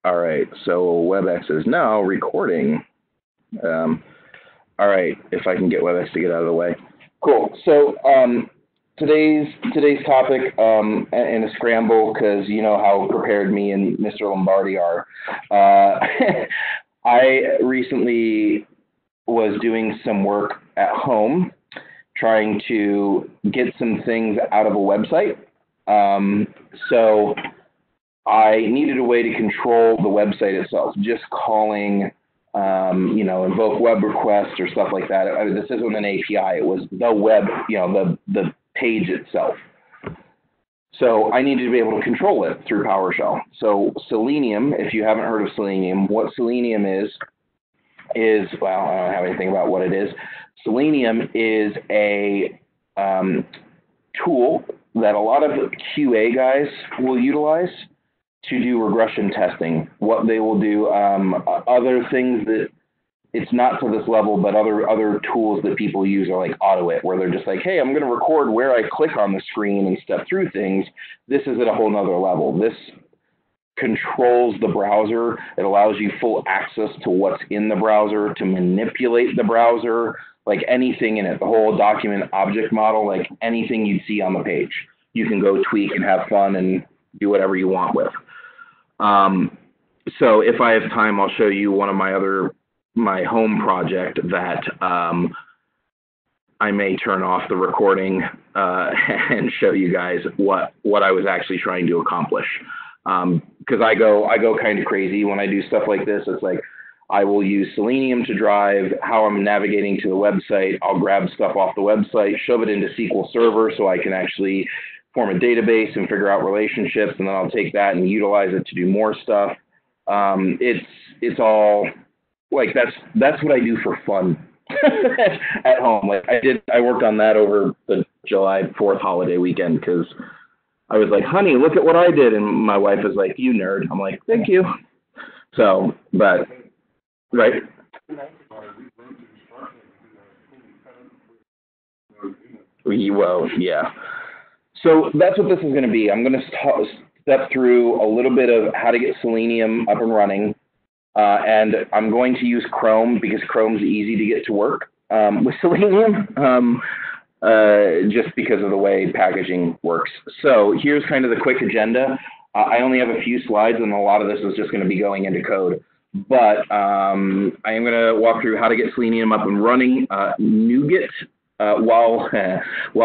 All right, so WebEx is now recording. All right, if I can get WebEx to get out of the way. Cool. So today's topic, in a scramble, because you know how prepared me and Mr. Lombardi are. I recently was doing some work at home, trying to get some things out of a website. So I needed a way to control the website itself, just calling, invoke web requests or stuff like that. This isn't an API. It was the web, the page itself. So I needed to be able to control it through PowerShell. So Selenium, if you haven't heard of Selenium, what Selenium is, well, I don't have anything about what it is. Selenium is a tool that a lot of QA guys will utilize to do regression testing. What they will do, other things that it's not to this level, but other tools that people use are like AutoIt, where they're just like, hey, I'm going to record where I click on the screen and step through things. This is at a whole nother level. This controls the browser. It allows you full access to what's in the browser, to manipulate the browser, like anything in it, the whole document object model, like anything you'd see on the page. You can go tweak and have fun and do whatever you want with. So if I have time, I'll show you one of my home project that I may turn off the recording and show you guys what I was actually trying to accomplish. Because I go kind of crazy when I do stuff like this. It's like I will use Selenium to drive how I'm navigating to the website. I'll grab stuff off the website, shove it into SQL Server so I can actually form a database and figure out relationships, and then I'll take that and utilize it to do more stuff. It's all like that's what I do for fun at home. Like I worked on that over the July 4th holiday weekend because I was like, honey, look at what I did, and my wife was like, you nerd. I'm like, thank you. So, but right. Well, yeah. So that's what this is going to be. I'm going to step through a little bit of how to get Selenium up and running. And I'm going to use Chrome because Chrome's easy to get to work with Selenium, just because of the way packaging works. So here's kind of the quick agenda. I only have a few slides, and a lot of this is just going to be going into code. But I am going to walk through how to get Selenium up and running. NuGet. While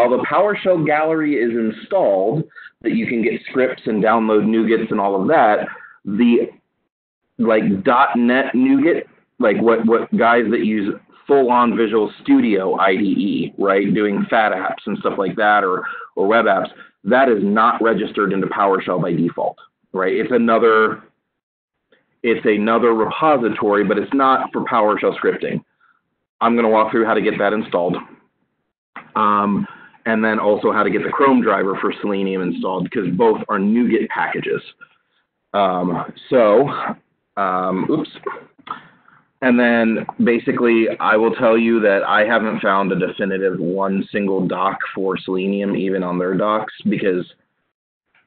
the PowerShell gallery is installed, that you can get scripts and download NuGets and all of that, the like .NET NuGet, like what guys that use full-on Visual Studio IDE, right, doing fat apps and stuff like that, or web apps, that is not registered into PowerShell by default, right? It's another repository, but it's not for PowerShell scripting. I'm going to walk through how to get that installed. And then also how to get the Chrome driver for Selenium installed, because both are NuGet packages. Oops. And then basically I will tell you that I haven't found a definitive one single doc for Selenium, even on their docs, because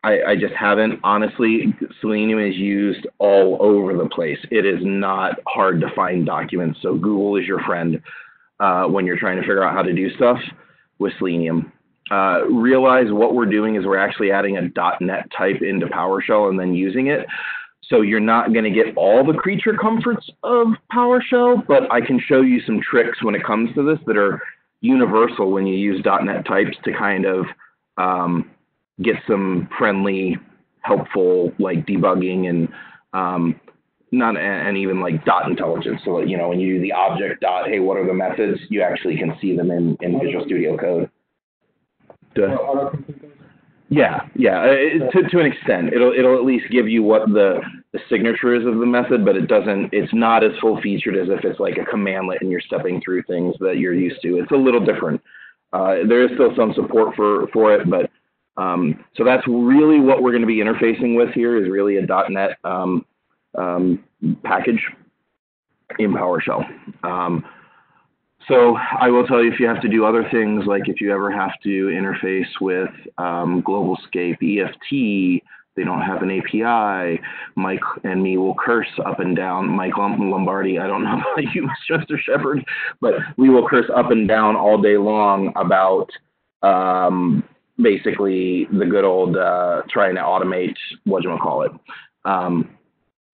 I just haven't. Honestly, Selenium is used all over the place. It is not hard to find documents. So Google is your friend when you're trying to figure out how to do stuff with Selenium. Realize what we're doing is we're actually adding a .NET type into PowerShell and then using it. So you're not going to get all the creature comforts of PowerShell, but I can show you some tricks when it comes to this that are universal when you use .NET types to kind of get some friendly, helpful, like debugging and and even like dot intelligence. So that, when you do the object dot, hey, what are the methods? You actually can see them in Visual Studio Code. Yeah. To an extent, it'll at least give you what the signature is of the method, but it's not as full featured as if it's like a commandlet and you're stepping through things that you're used to. It's a little different. There is still some support for it, but so that's really what we're going to be interfacing with here is really a .NET package in PowerShell. So I will tell you, if you have to do other things, like if you ever have to interface with GlobalScape, EFT, They don't have an API. Mike and me will curse up and down. Mike Lombardi, I don't know about you, Mr. Shepard, but we will curse up and down all day long about basically the good old trying to automate, whatchamacallit,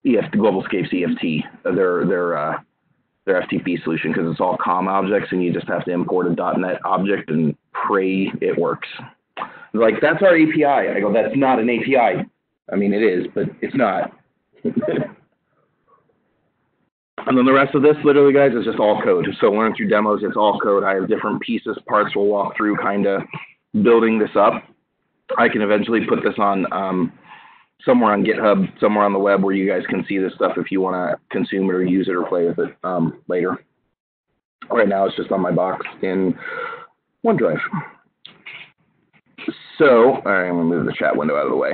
GlobalScape's EFT, their FTP solution, because it's all COM objects and you just have to import a .NET object and pray it works. Like, that's our API. I go, that's not an API. I mean, it is, but it's not. And then the rest of this, literally, guys, is just all code. So learn through demos, it's all code. I have different pieces, parts we'll walk through, kind of building this up. I can eventually put this on somewhere on GitHub, somewhere on the web where you guys can see this stuff if you want to consume it or use it or play with it later. Right now, it's just on my box in OneDrive. So, all right, I'm going to move the chat window out of the way.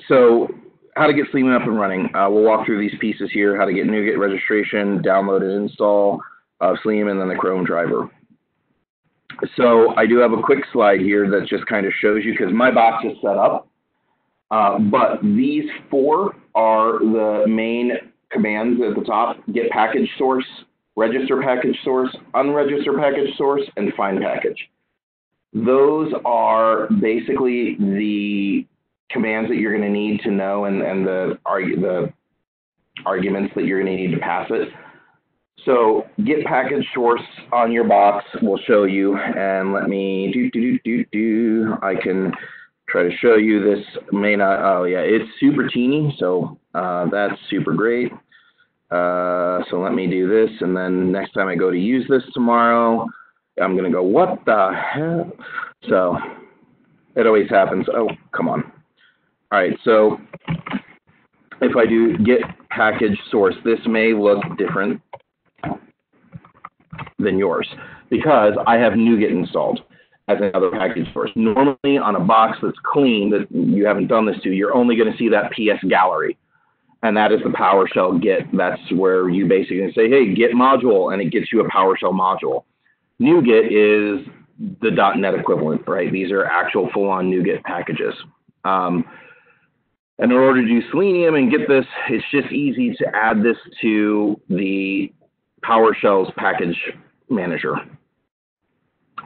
So, how to get Selenium up and running. We'll walk through these pieces here, how to get NuGet registration, download and install Selenium, and then the Chrome driver. So, I do have a quick slide here that just kind of shows you, because my box is set up. But these four are the main commands at the top: get package source, register package source, unregister package source, and find package. Those are basically the commands that you're going to need to know, and the arguments that you're going to need to pass it. So get package source on your box will show you, and let me I can try to show you this. May not. Oh yeah, it's super teeny, so that's super great. So let me do this, and then next time I go to use this tomorrow, I'm going to go, what the hell? So it always happens. Oh, come on. All right, so if I do get package source, this may look different than yours because I have NuGet installed as another package source. Normally on a box that's clean that you haven't done this to, you're only going to see that PS gallery. And that is the PowerShell get. That's where you basically say, hey, get module, and it gets you a PowerShell module. NuGet is the .NET equivalent, right? These are actual full-on NuGet packages. And in order to do Selenium and get this, it's just easy to add this to the PowerShell's package manager.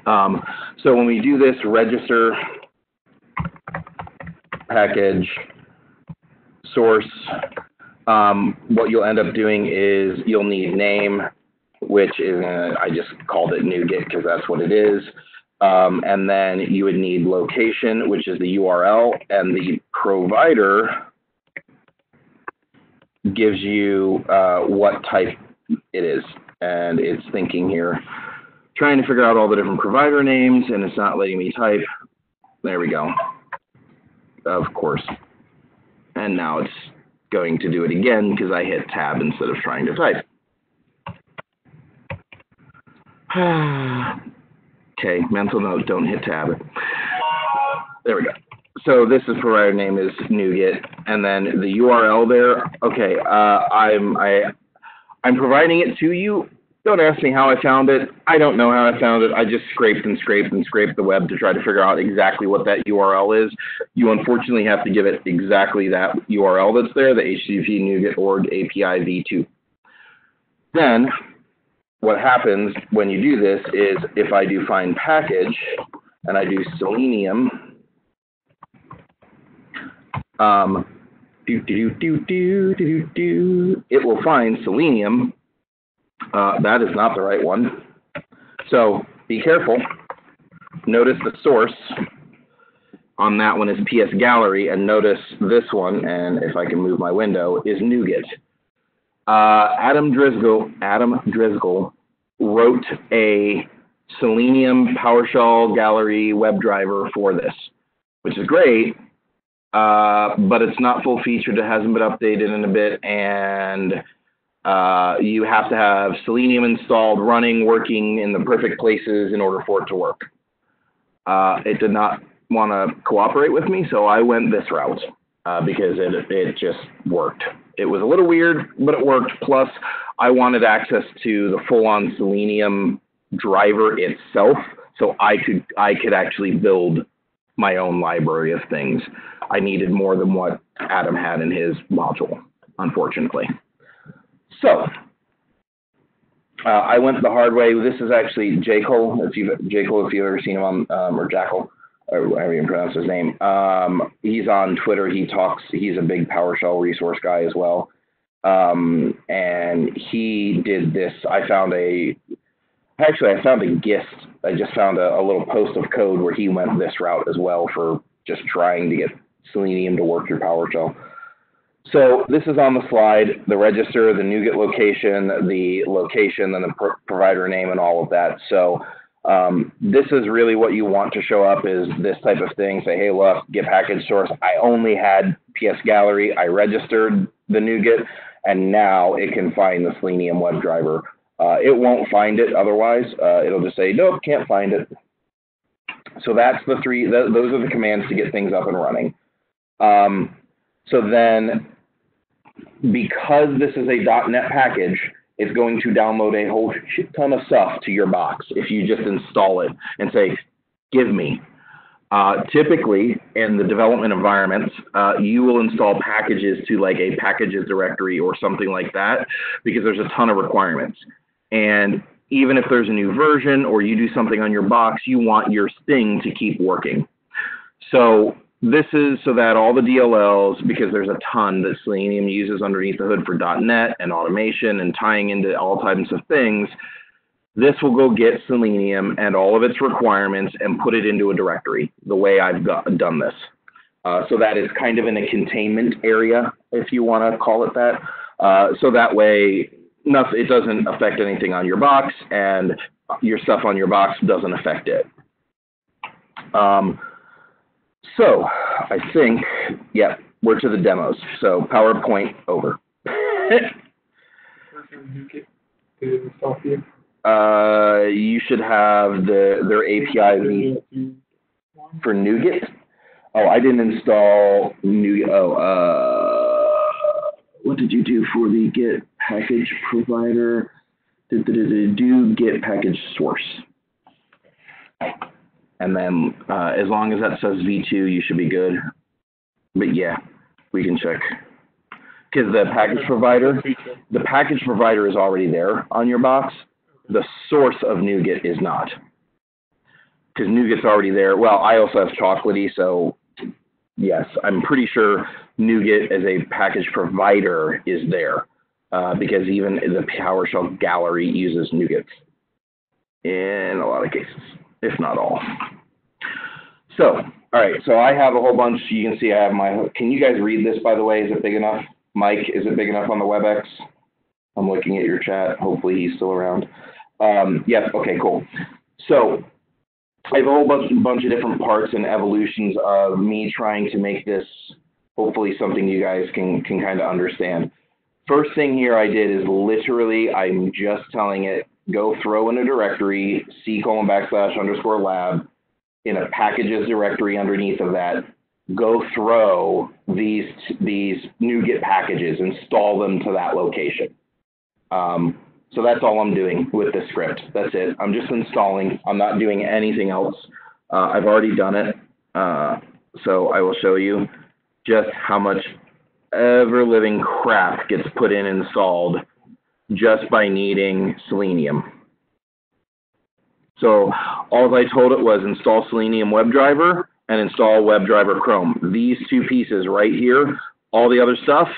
So when we do this, register package source, what you'll end up doing is you'll need name, which is, I just called it NuGet because that's what it is. And then you would need location, which is the URL, and the provider gives you what type it is. And it's thinking here, trying to figure out all the different provider names, and it's not letting me type. There we go. Of course. And now it's going to do it again because I hit tab instead of trying to type. Okay, mental note, don't hit tab. There we go. So this is provider name is NuGet, and then the URL there. Okay, I'm providing it to you. Don't ask me how I found it. I don't know how I found it. I just scraped and scraped and scraped the web to try to figure out exactly what that URL is. You unfortunately have to give it exactly that URL that's there, the HTTP NuGet org API v2. Then what happens when you do this is if I do find package and I do Selenium, it will find Selenium. That is not the right one. So be careful. Notice the source on that one is PS Gallery, and notice this one, and if I can move my window, is NuGet. Adam Driscoll wrote a Selenium PowerShell Gallery WebDriver for this, which is great, but it's not full featured. It hasn't been updated in a bit, and you have to have Selenium installed, running, working in the perfect places in order for it to work. It did not want to cooperate with me, so I went this route because it just worked. It was a little weird, but it worked. Plus, I wanted access to the full-on Selenium driver itself, so I could actually build my own library of things. I needed more than what Adam had in his module, unfortunately. So I went the hard way. This is actually Jekyll, if you've ever seen him on, or Jackal, or however you pronounce his name. He's on Twitter. He's a big PowerShell resource guy as well. And he did this. I found a GIST. I just found a little post of code where he went this route as well for just trying to get Selenium to work through PowerShell. So this is on the slide, the register, the NuGet location, and the provider name and all of that. So this is really what you want to show up is this type of thing. Say, hey, look, get package source. I only had PS Gallery. I registered the NuGet, and now it can find the Selenium Web Driver. It won't find it otherwise. It'll just say, nope, can't find it. So that's the three. Those are the commands to get things up and running. So then, because this is a .NET package, it's going to download a whole ton of stuff to your box if you just install it and say, give me. Typically, in the development environments, you will install packages to like a packages directory or something like that because there's a ton of requirements. And even if there's a new version or you do something on your box, you want your thing to keep working. So this is so that all the DLLs, because there's a ton that Selenium uses underneath the hood for .NET and automation and tying into all types of things, this will go get Selenium and all of its requirements and put it into a directory the way I've done this. So that is kind of in a containment area, if you want to call it that. So that way, it doesn't affect anything on your box, and your stuff on your box doesn't affect it. So I think, yeah, we're to the demos. So PowerPoint over. You should have their API for NuGet. Oh, I didn't install NuGet. What did you do for the Git package provider? Do Git package source. And then as long as that says V2, you should be good. But yeah, we can check. Because the package provider is already there on your box. The source of NuGet is not. Because NuGet's already there. Well, I also have Chocolatey, so yes, I'm pretty sure NuGet as a package provider is there. Because even the PowerShell gallery uses NuGet in a lot of cases, if not all. So, all right, so I have a whole bunch. You can see I have my, can you guys read this, by the way? Is it big enough? Mike, is it big enough on the WebEx? I'm looking at your chat. Hopefully he's still around. Yes, okay, cool. So I have a whole bunch of different parts and evolutions of me trying to make this hopefully something you guys can kind of understand. First thing here I did is literally I'm just telling it, go throw in a directory, C:\lab, in a packages directory underneath of that, go throw these NuGet packages, install them to that location. So that's all I'm doing with this script. That's it. I'm just installing. I'm not doing anything else. I've already done it. So I will show you just how much ever-living crap gets put in installed just by needing Selenium. So all I told it was install Selenium Web Driver and install WebDriver Chrome. These two pieces right here, all the other stuff,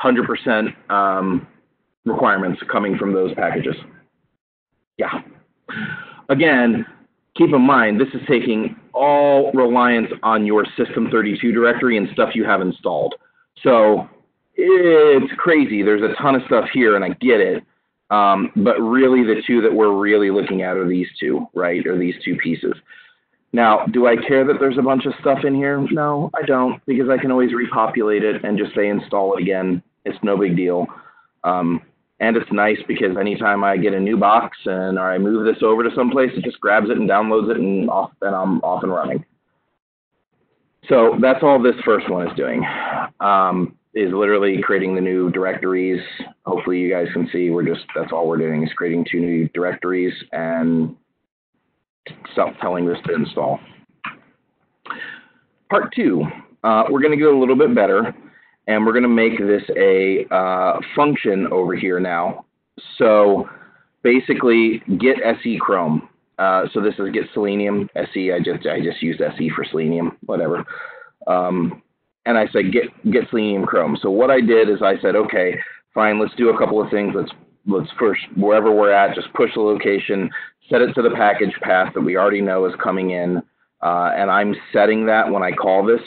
100% requirements coming from those packages. Yeah. Again, keep in mind, this is taking all reliance on your System32 directory and stuff you have installed. So it's crazy. There's a ton of stuff here, and I get it. But really, the two that we're really looking at are these two, right? Or these two pieces. Now, do I care that there's a bunch of stuff in here? No, I don't, because I can always repopulate it and just say install it again. It's no big deal. And it's nice because anytime I get a new box and I move this over to someplace, it just grabs it and downloads it and I'm off and running. So that's all this first one is doing, is literally creating the new directories. Hopefully you guys can see that's all we're doing is creating 2 new directories and telling this to install. Part 2 we're going to go a little bit better, and we're going to make this a function over here now. So basically, get SE Chrome. So this is get Selenium SE. I just used SE for Selenium, whatever. And I said get Selenium Chrome. So what I did is I said, okay, fine, let's do a couple of things. Let's first, wherever we're at, just push the location, set it to the package path that we already know is coming in. And I'm setting that when I call this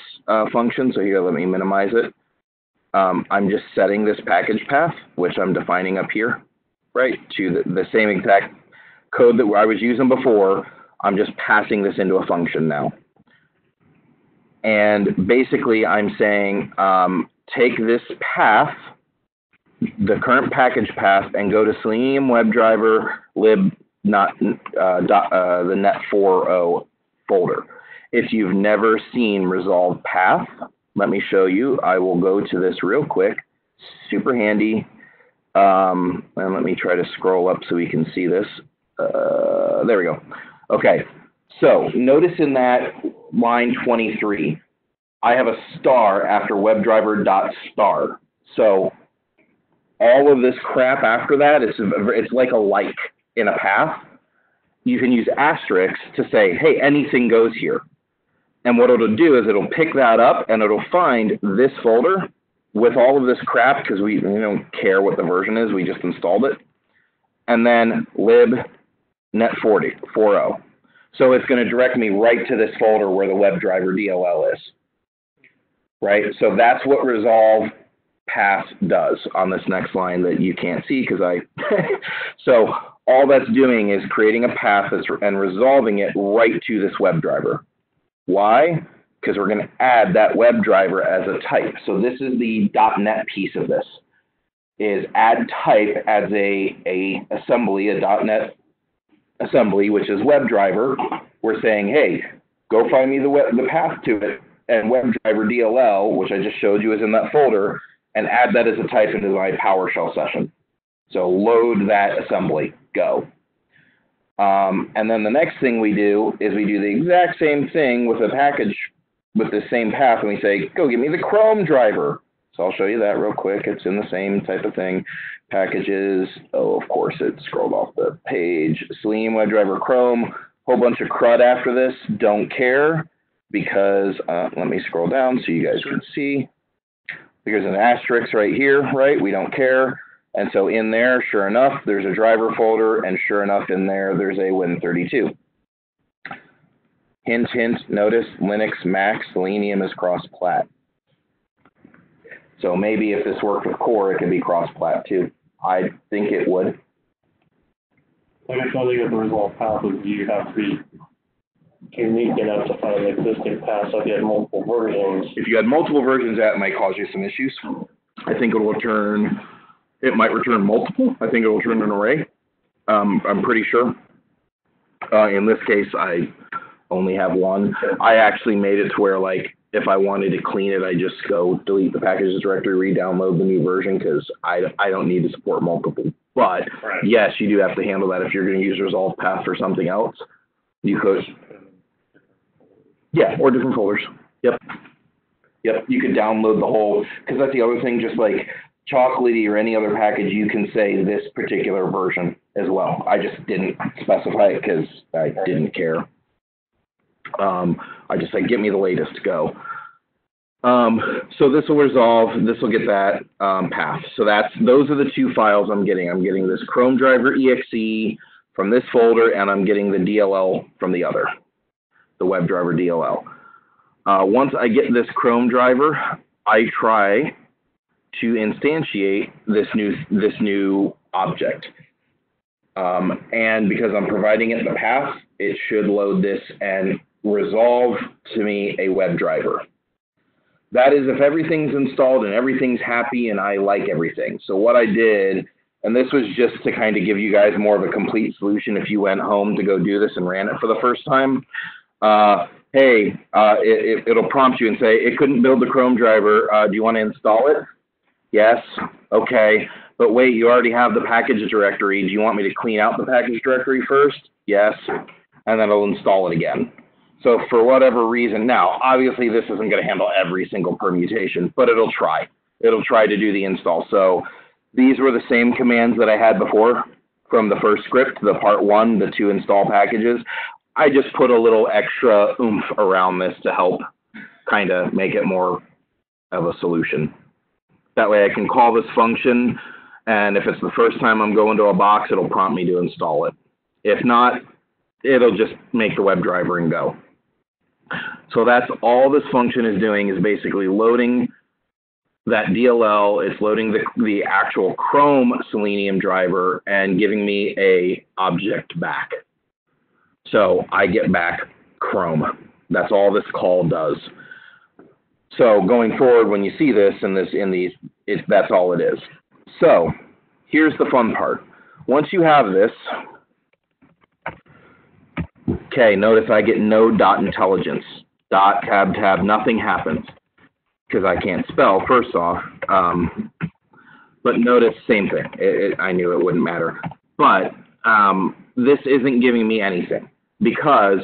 function. So here, let me minimize it. I'm just setting this package path, which I'm defining up here, right, to the same exact code that I was using before. I'm just passing this into a function now. And basically, I'm saying take this path, the current package path, and go to Selenium Web Driver lib the net40 folder. If you've never seen resolve path, let me show you. I will go to this real quick. Super handy. And let me try to scroll up so we can see this. There we go. Okay. So notice in that line 23, I have a star after WebDriver.star. So all of this crap after that, it's like a like in a path. You can use asterisks to say, hey, anything goes here. And what it'll do is it'll pick that up and it'll find this folder with all of this crap, because we don't care what the version is, we just installed it. And then lib net40. So it's going to direct me right to this folder where the WebDriver DLL is. Right? So that's what resolve path does on this next line that you can't see because so all that's doing is creating a path and resolving it right to this WebDriver. Why? Because we're going to add that WebDriver as a type. So this is the .NET piece of this, is add type as a assembly, a .NET assembly, which is WebDriver. We're saying, hey, go find me the path to it, and WebDriver DLL, which I just showed you is in that folder, and add that as a type into my PowerShell session. So load that assembly, go. And then the next thing we do is we do the exact same thing with a package with the same path, and we say, go get me the Chrome driver. So I'll show you that real quick. It's in the same type of thing. Packages, oh, of course, it scrolled off the page. Selenium Web Driver Chrome, whole bunch of crud after this. Don't care, because let me scroll down so you guys can see. There's an asterisk right here, right? We don't care. And so in there, sure enough, there's a driver folder, and sure enough, in there, there's a Win32. Hint, hint, notice Linux, Mac, Selenium is cross-plat. So maybe if this worked with Core, it can be cross-plat too. I think it would. I guess one thing with the resolve path is you have to be unique enough to find an existing path. So if you had multiple versions. If you had multiple versions, that might cause you some issues. I think it might return multiple. I think it will return an array. I'm pretty sure. In this case, I only have one. I actually made it to where, like, if I wanted to clean it, I just go delete the packages directory, re-download the new version, because I don't need to support multiple. But right. Yes, you do have to handle that if you're going to use resolve path for something else. You could. Yeah, or different folders. Yep. You could download the whole, because that's the other thing, just like Chocolatey or any other package, you can say this particular version as well. I just didn't specify it because I didn't care. I just said, get me the latest, go. So this will resolve, this will get that path. So those are the two files I'm getting. I'm getting this Chrome driver exe from this folder, and I'm getting the DLL from the other, the WebDriver DLL. Once I get this Chrome driver, I try to instantiate this new object. And because I'm providing it the path, it should load this and resolve to me a WebDriver. That is if everything's installed and everything's happy and I like everything. So what I did, and this was just to kind of give you guys more of a complete solution if you went home to go do this and ran it for the first time. It'll prompt you and say, it couldn't build the Chrome driver. Do you want to install it? Yes. Okay. But wait, you already have the package directory. Do you want me to clean out the package directory first? Yes. And then it'll install it again. So for whatever reason, now, obviously this isn't going to handle every single permutation, but it'll try. It'll try to do the install. So these were the same commands that I had before from the first script, the part 1, the 2 install packages. I just put a little extra oomph around this to help kind of make it more of a solution. That way I can call this function, and if it's the first time I'm going to a box, it'll prompt me to install it. If not, it'll just make the WebDriver and go. So that's all this function is doing, is basically loading that DLL. It's loading the actual Chrome Selenium driver and giving me a object back. So I get back Chrome. That's all this call does. So going forward, when you see this in these, that's all it is. So here's the fun part. Once you have this, okay, notice I get no dot intelligence, dot, tab, tab, nothing happens because I can't spell, first off. But notice, same thing. I knew it wouldn't matter. But this isn't giving me anything because,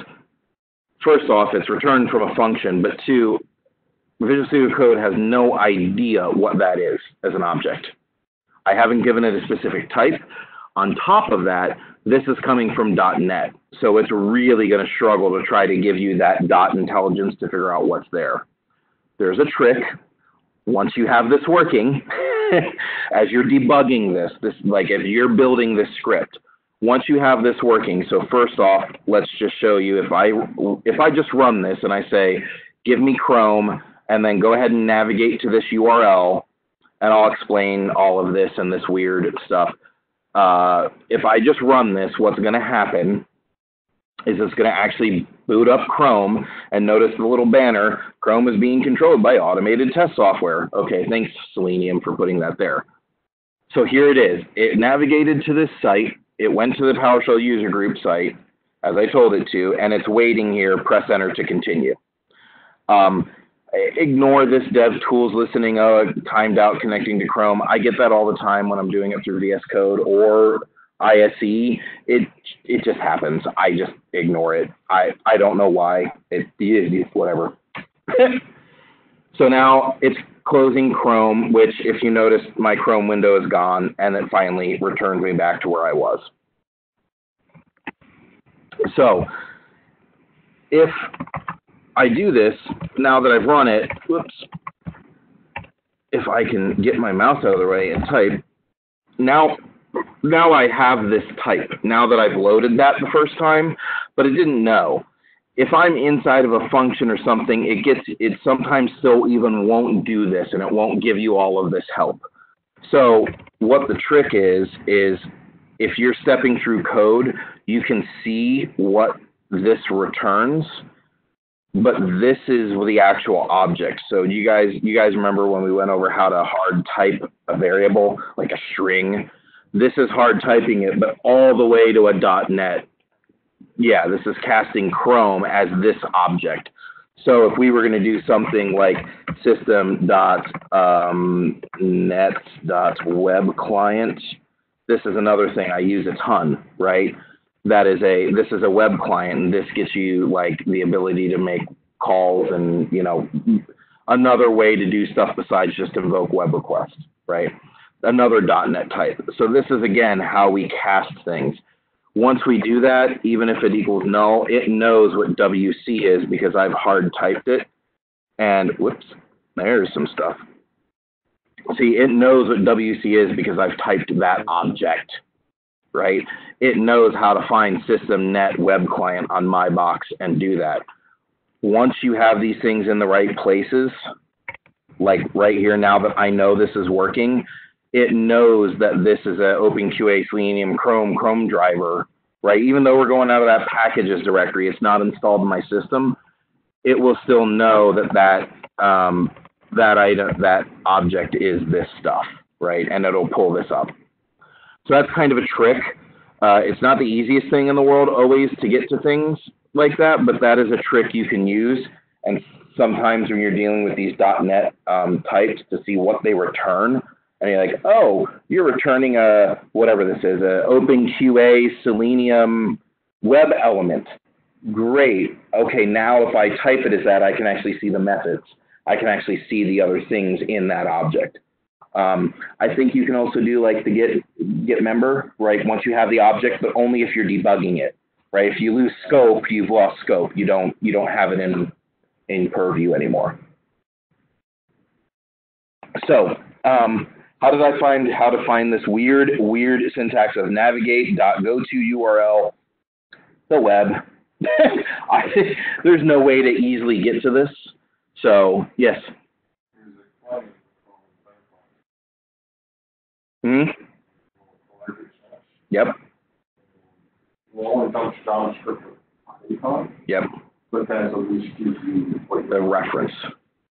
first off, it's returned from a function, but 2, Visual Studio Code has no idea what that is as an object. I haven't given it a specific type. On top of that, this is coming from .NET, so it's really going to struggle to try to give you that dot intelligence to figure out what's there. There's a trick. Once you have this working, as you're debugging this, like if you're building this script, once you have this working, so first off, let's just show you if I just run this and I say, give me Chrome, and then go ahead and navigate to this URL, and I'll explain all of this and this weird stuff. If I just run this, what's going to happen is it's going to actually boot up Chrome, and notice the little banner, Chrome is being controlled by automated test software. Okay, thanks Selenium for putting that there. So here it is. It navigated to this site. It went to the PowerShell user group site, as I told it to, and it's waiting here. Press enter to continue. Ignore this dev tools listening, timed out connecting to Chrome. I get that all the time when I'm doing it through VS Code or ISE. It just happens. I just ignore it. I don't know why. It's whatever. So now it's closing Chrome, which if you notice, my Chrome window is gone, and it finally returns me back to where I was. So if I do this, now that I've run it, whoops, if I can get my mouse out of the way and type, now I have this type, now that I've loaded that the first time, but it didn't know. If I'm inside of a function or something, it sometimes still even won't do this, and it won't give you all of this help. So what the trick is if you're stepping through code, you can see what this returns, but this is the actual object. So you guys remember when we went over how to hard type a variable, like a string? This is hard typing it, but all the way to a .NET. Yeah, this is casting Chrome as this object. So if we were going to do something like system.net.webclient, this is another thing I use a ton, right? This is a web client, and this gets you like the ability to make calls and, another way to do stuff besides just invoke web requests, right? Another .NET type. So this is, again, how we cast things. Once we do that, even if it equals null, it knows what WC is because I've hard typed it. And whoops, there's some stuff. See, it knows what WC is because I've typed that object, right? It knows how to find system.net web client on my box and do that. Once you have these things in the right places, like right here now that I know this is working, it knows that this is a OpenQA Selenium Chrome driver, right? Even though we're going out of that packages directory, it's not installed in my system, it will still know that that object is this stuff, right? And it'll pull this up. So that's kind of a trick. It's not the easiest thing in the world always to get to things like that, but that is a trick you can use. And sometimes when you're dealing with these .NET types to see what they return, and you're like, oh, you're returning a, whatever this is, a OpenQA Selenium web element. Great. Okay, now if I type it as that, I can actually see the methods. I can actually see the other things in that object. I think you can also do like the get member, right? Once you have the object, but only if you're debugging it, right? If you lose scope, you've lost scope. You don't have it in purview anymore. So, how to find this weird syntax of navigate dot go to URL the web? I think there's no way to easily get to this. So yes. Hmm. Yep. Yep. But that at least gives you the reference.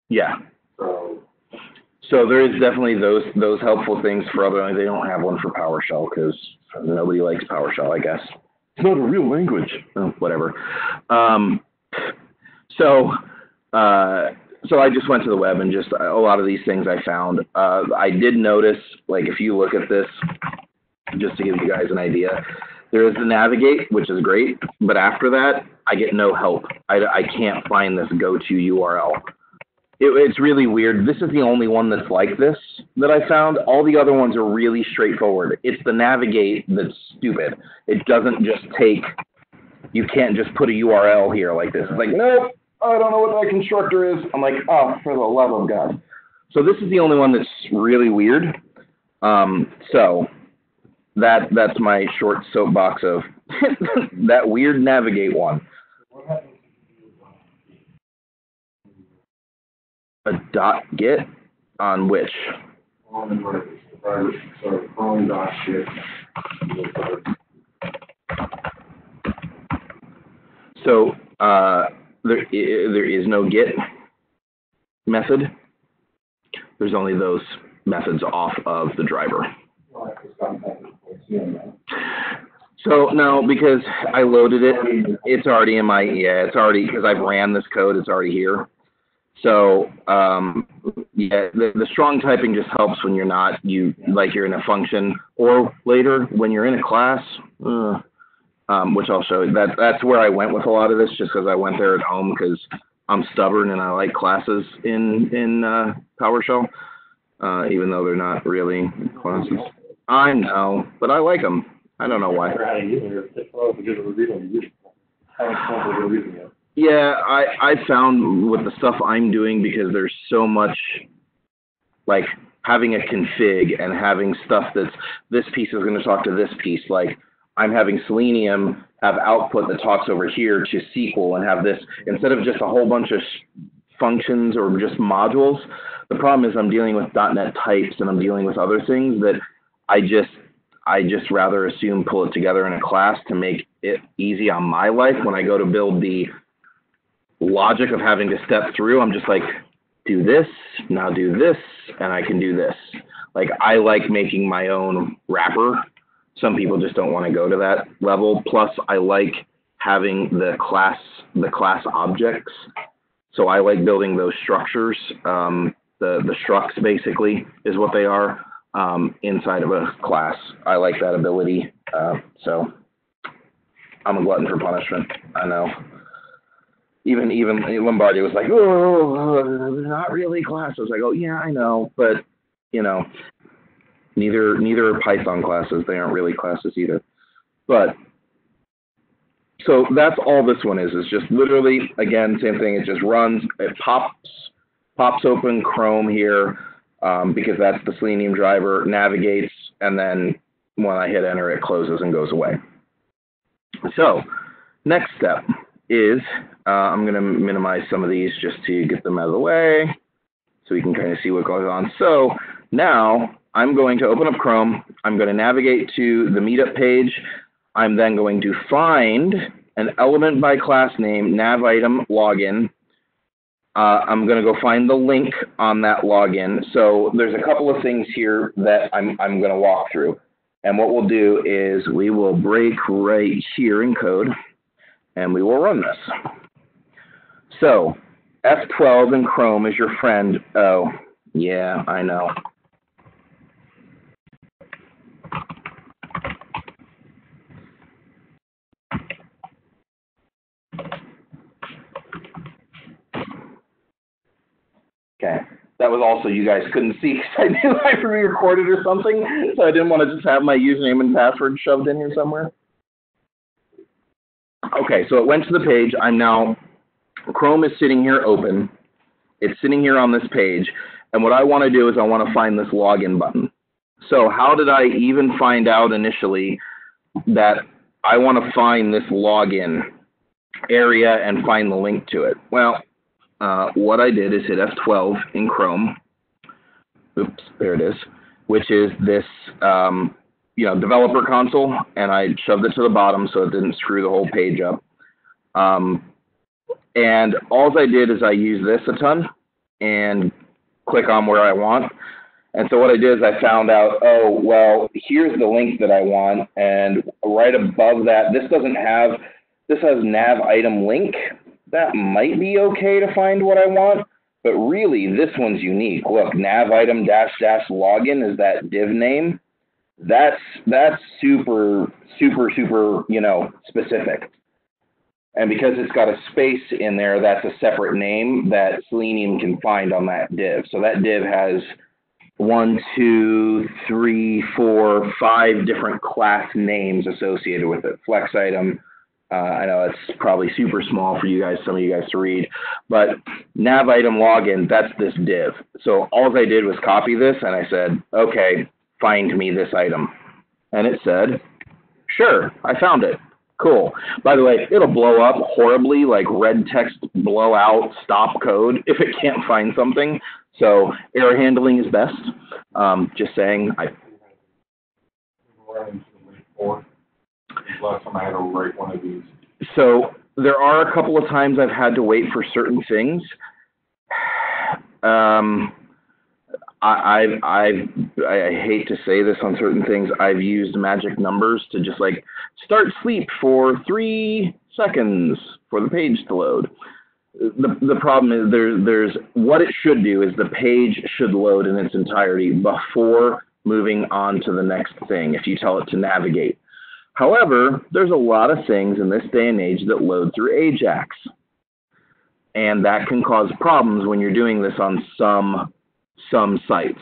Yeah. So there is definitely those helpful things for other. They don't have one for PowerShell because nobody likes PowerShell, I guess. It's not a real language. Oh, whatever. So I just went to the web and just a lot of these things I found. I did notice, like if you look at this, just to give you guys an idea, there is the navigate, which is great, but after that, I get no help. I can't find this go-to URL. It's really weird. This is the only one that's like this that I found. All the other ones are really straightforward. It's the navigate that's stupid. It doesn't just take, you can't just put a URL here like this. It's like, nope, I don't know what that constructor is. I'm like, oh, for the love of God. So this is the only one that's really weird. So that's my short soapbox of that weird navigate one. A dot get on which? So there is no get method. There's only those methods off of the driver. So no, because I loaded it, it's already in my, it's already, because I've ran this code, it's already here. So, yeah, the strong typing just helps when you're not, you're in a function, or later when you're in a class, which I'll show you. That's where I went with a lot of this, just because I went there at home, because I'm stubborn and I like classes in PowerShell, even though they're not really classes. I know, but I like them. I don't know why. Yeah, I found with the stuff I'm doing, because there's so much, like having a config and having stuff that's, this piece is going to talk to this piece. Like I'm having Selenium have output that talks over here to SQL and have this, instead of just a whole bunch of functions or just modules. The problem is I'm dealing with .NET types and I'm dealing with other things that I just rather assume pull it together in a class to make it easy on my life. When I go to build the logic of having to step through, I'm just like, do this, now do this, and I can do this. Like I like making my own wrapper. Some people just don't want to go to that level. Plus I like having the class objects. So I like building those structures. The structs basically is what they are inside of a class. I like that ability. So I'm a glutton for punishment. I know. Even Lombardi was like, oh, they're not really classes. I go, yeah, I know, but you know, neither are Python classes. They aren't really classes either. But so that's all this one is just literally, again, same thing. It just runs. It pops open Chrome here because that's the Selenium driver. Navigates, and then when I hit enter, it closes and goes away. So next step is I'm going to minimize some of these just to get them out of the way so we can kind of see what goes on. So now I'm going to open up Chrome. I'm going to navigate to the meetup page. I'm then going to find an element by class name, nav item login. I'm going to go find the link on that login. So there's a couple of things here that I'm going to walk through. And what we'll do is we will break right here in code, and we will run this. So F12 in Chrome is your friend. Oh, yeah, I know. was also you guys couldn't see because I knew I re-recorded or something, so I didn't want to just have my username and password shoved in here somewhere. Okay, so it went to the page. Chrome is sitting here open. It's sitting here on this page, and what I want to do is I want to find this login button. So how did I even find out initially that I want to find this login area and find the link to it? Well, what I did is hit F12 in Chrome. Oops, there it is, which is this developer console, and I shoved it to the bottom so it didn't screw the whole page up. And all I did is I used this a ton and click on where I want. And so what I did is I found out, oh, well, here's the link that I want, and right above that, this has nav item link. That might be okay to find what I want, but really this one's unique. Look, nav item -- login is that div name. That's super, super, super, specific. And because it's got a space in there, that's a separate name that Selenium can find on that div. So that div has 1, 2, 3, 4, 5 different class names associated with it. Flex item. I know it's probably super small for you guys, some of you guys to read, but nav item login, that's this div. So all I did was copy this and I said, okay, find me this item. And it said, sure, I found it. Cool. By the way, it'll blow up horribly, like red text blowout stop code if it can't find something. So error handling is best. Just saying. Last time I had to write one of these. So there are a couple of times I've had to wait for certain things. I hate to say this on certain things. I've used magic numbers to just like start sleep for 3 seconds for the page to load. The problem is there's what it should do is the page should load in its entirety before moving on to the next thing if you tell it to navigate. However, there's a lot of things in this day and age that load through Ajax. And that can cause problems when you're doing this on some sites.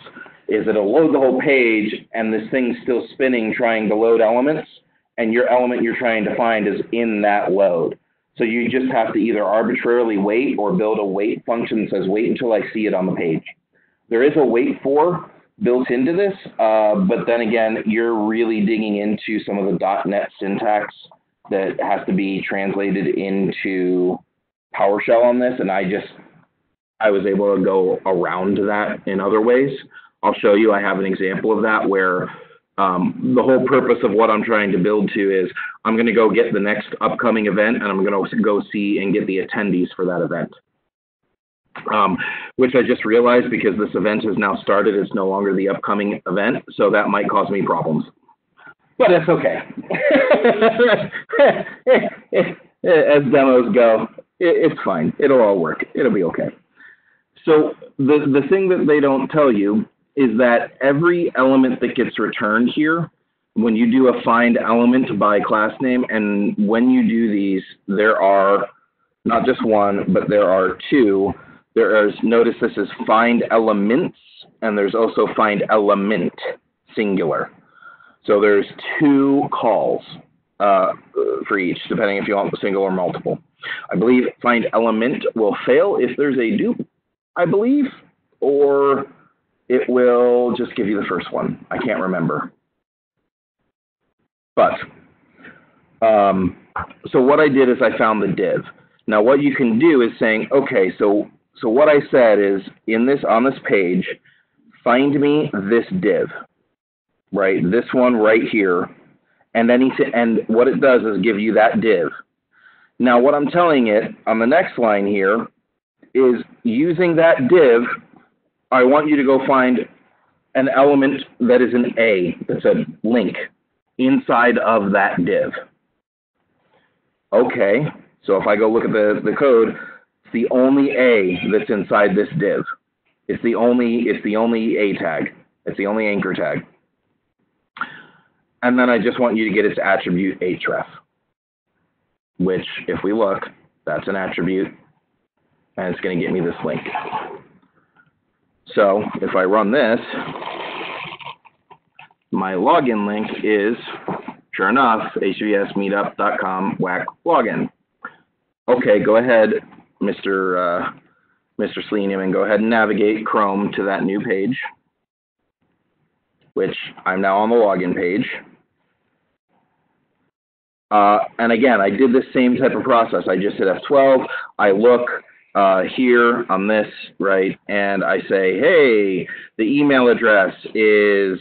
Is it'll load the whole page and this thing's still spinning trying to load elements, and your element you're trying to find is in that load. So you just have to either arbitrarily wait or build a wait function that says wait until I see it on the page. There is a wait for built into this, but then again, you're really digging into some of the .NET syntax that has to be translated into PowerShell on this, and I was able to go around that in other ways. I'll show you, I have an example of that where the whole purpose of what I'm trying to build to is I'm going to go get the next upcoming event, and I'm going to go see and get the attendees for that event. Which I just realized because this event has now started, it's no longer the upcoming event, so that might cause me problems. But it's okay. As demos go, it's fine. It'll all work. It'll be okay. So the thing that they don't tell you is that every element that gets returned here, when you do a find element by class name, and when you do these, there are not just one, but there are 2. There is, notice this is find elements, and there's also find element, singular. So there's 2 calls for each, depending if you want single or multiple. I believe find element will fail if there's a dupe, I believe, or it will just give you the first one. I can't remember. But, so what I did is I found the div. Now what you can do is saying, okay, so what I said is on this page, find me this div, right? This one right here, and what it does is give you that div. Now what I'm telling it on the next line here is using that div, I want you to go find an element that is an A, that's a link inside of that div. Okay, so if I go look at the code, it's the only A that's inside this div. It's the only A tag. It's the only anchor tag. And then I just want you to get its attribute href, which if we look, that's an attribute, and it's going to get me this link. So if I run this, my login link is, sure enough, hvsmeetup.com /login. Okay, go ahead, Mr. Selenium, and go ahead and navigate Chrome to that new page, which I'm now on the login page. And again, I did the same type of process. I just hit F12. I look here on this, right, and I say, hey, the email address is,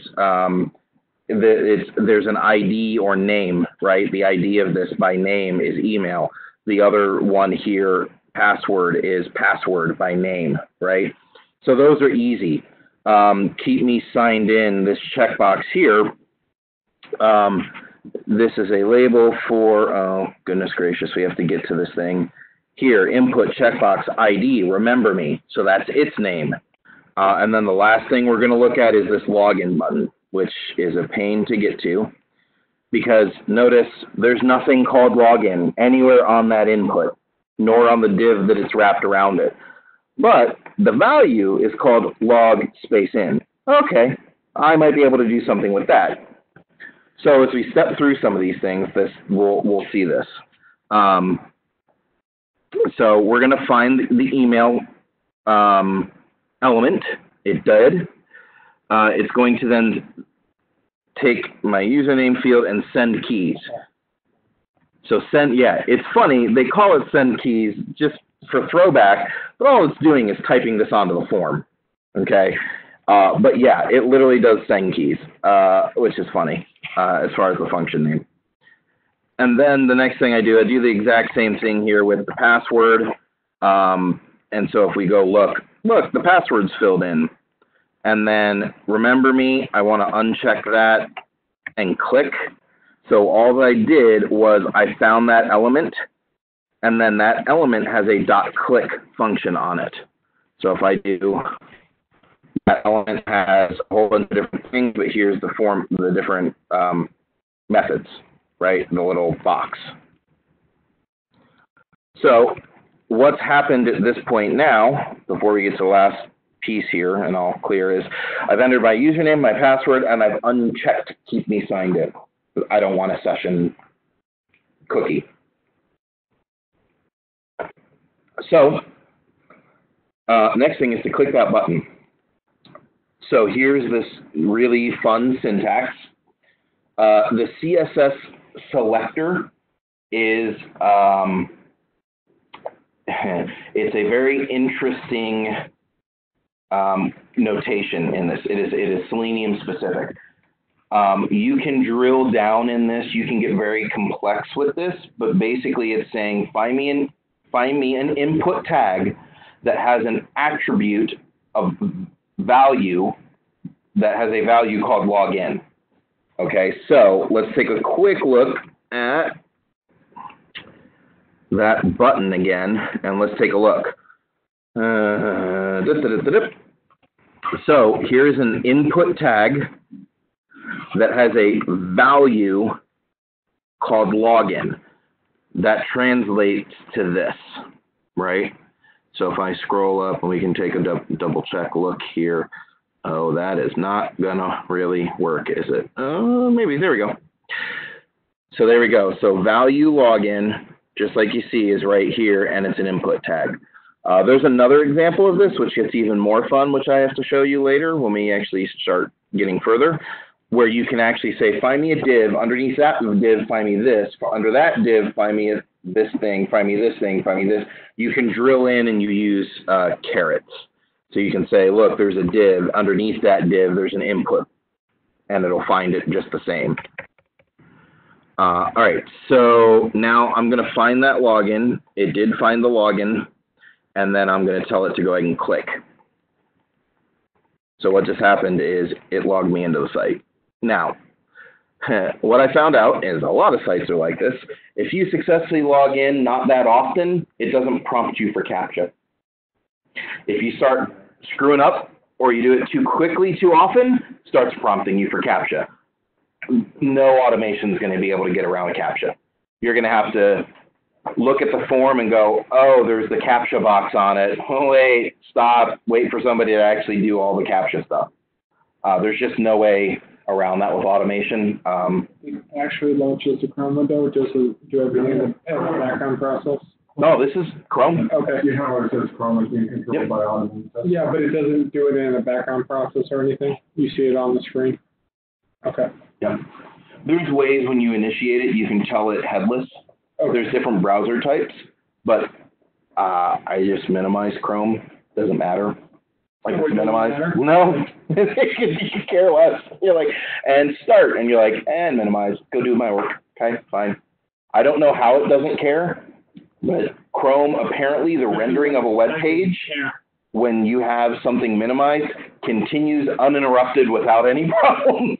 there's an ID or name, right? The ID of this by name is email. The other one here, password, is password by name, right? So those are easy. Keep me signed in, this checkbox here. This is a label for, oh, goodness gracious, we have to get to this thing. Here, input checkbox ID, remember me. So that's its name. And then the last thing we're going to look at is this login button, which is a pain to get to. Because notice there's nothing called login anywhere on that input, nor on the div that it's wrapped around it. But the value is called log space in. Okay, I might be able to do something with that. So as we step through some of these things, we'll see this. So we're going to find the email element. It did. It's going to then take my username field and send keys. So send, yeah, it's funny. They call it send keys just for throwback, but all it's doing is typing this onto the form. Okay. But yeah, it literally does send keys, which is funny as far as the function name. And then the next thing I do the exact same thing here with the password. And so if we go look, the password's filled in. And then remember me, I want to uncheck that and click. So all that I did was I found that element, and then that element has a .click function on it. So if I do, that element has a whole bunch of different things, but here's the different methods, right? The little box. So what's happened at this point now, before we get to the last piece here, and I'll clear, is I've entered my username, my password, and I've unchecked keep me signed in. I don't want a session cookie. So next thing is to click that button. So here's this really fun syntax. The CSS selector is it's a very interesting notation in this. It is Selenium specific. You can drill down in this. You can get very complex with this, but basically it's saying find me an input tag that has an attribute of value that has a value called login. Okay, so let's take a quick look at that button again, and let's take a look. So here's an input tag that has a value called login that translates to this, right? So if I scroll up, and we can take a double check look here. Oh, that is not gonna really work, is it? Maybe, there we go. So there we go. So value login, just like you see, is right here, and it's an input tag. There's another example of this, which gets even more fun, which I have to show you later when we actually start getting further, where you can actually say, find me a div, underneath that div, find me this, under that div, find me this thing, find me this thing, find me this. You can drill in and you use carets. So you can say, look, there's a div, underneath that div, there's an input, and it'll find it just the same. All right, so now I'm going to find that login. It did find the login, and then I'm going to tell it to go ahead and click. So what just happened is it logged me into the site. Now, what I found out is a lot of sites are like this. If you successfully log in not that often, it doesn't prompt you for CAPTCHA. If you start screwing up or you do it too quickly too often, it starts prompting you for CAPTCHA. No automation is going to be able to get around a CAPTCHA. You're going to have to look at the form and go, oh, there's the CAPTCHA box on it. Oh, wait, stop, wait for somebody to actually do all the CAPTCHA stuff. There's just no way around that with automation. It actually launches the Chrome window, just to do everything in the background process. No, this is Chrome. Okay. You have what it says Chrome is being controlled Yep. by automation. Yeah, but it doesn't do it in the background process or anything? You see it on the screen? Okay. Yep. There's ways when you initiate it, you can tell it headless. There's different browser types, but I just minimize Chrome. Doesn't matter. Like it's minimized. No, you can care less. You're like, and start, and you're like, and minimize. Go do my work. Okay, fine. I don't know how it doesn't care, but Chrome, apparently the rendering of a web page, when you have something minimized, continues uninterrupted without any problems.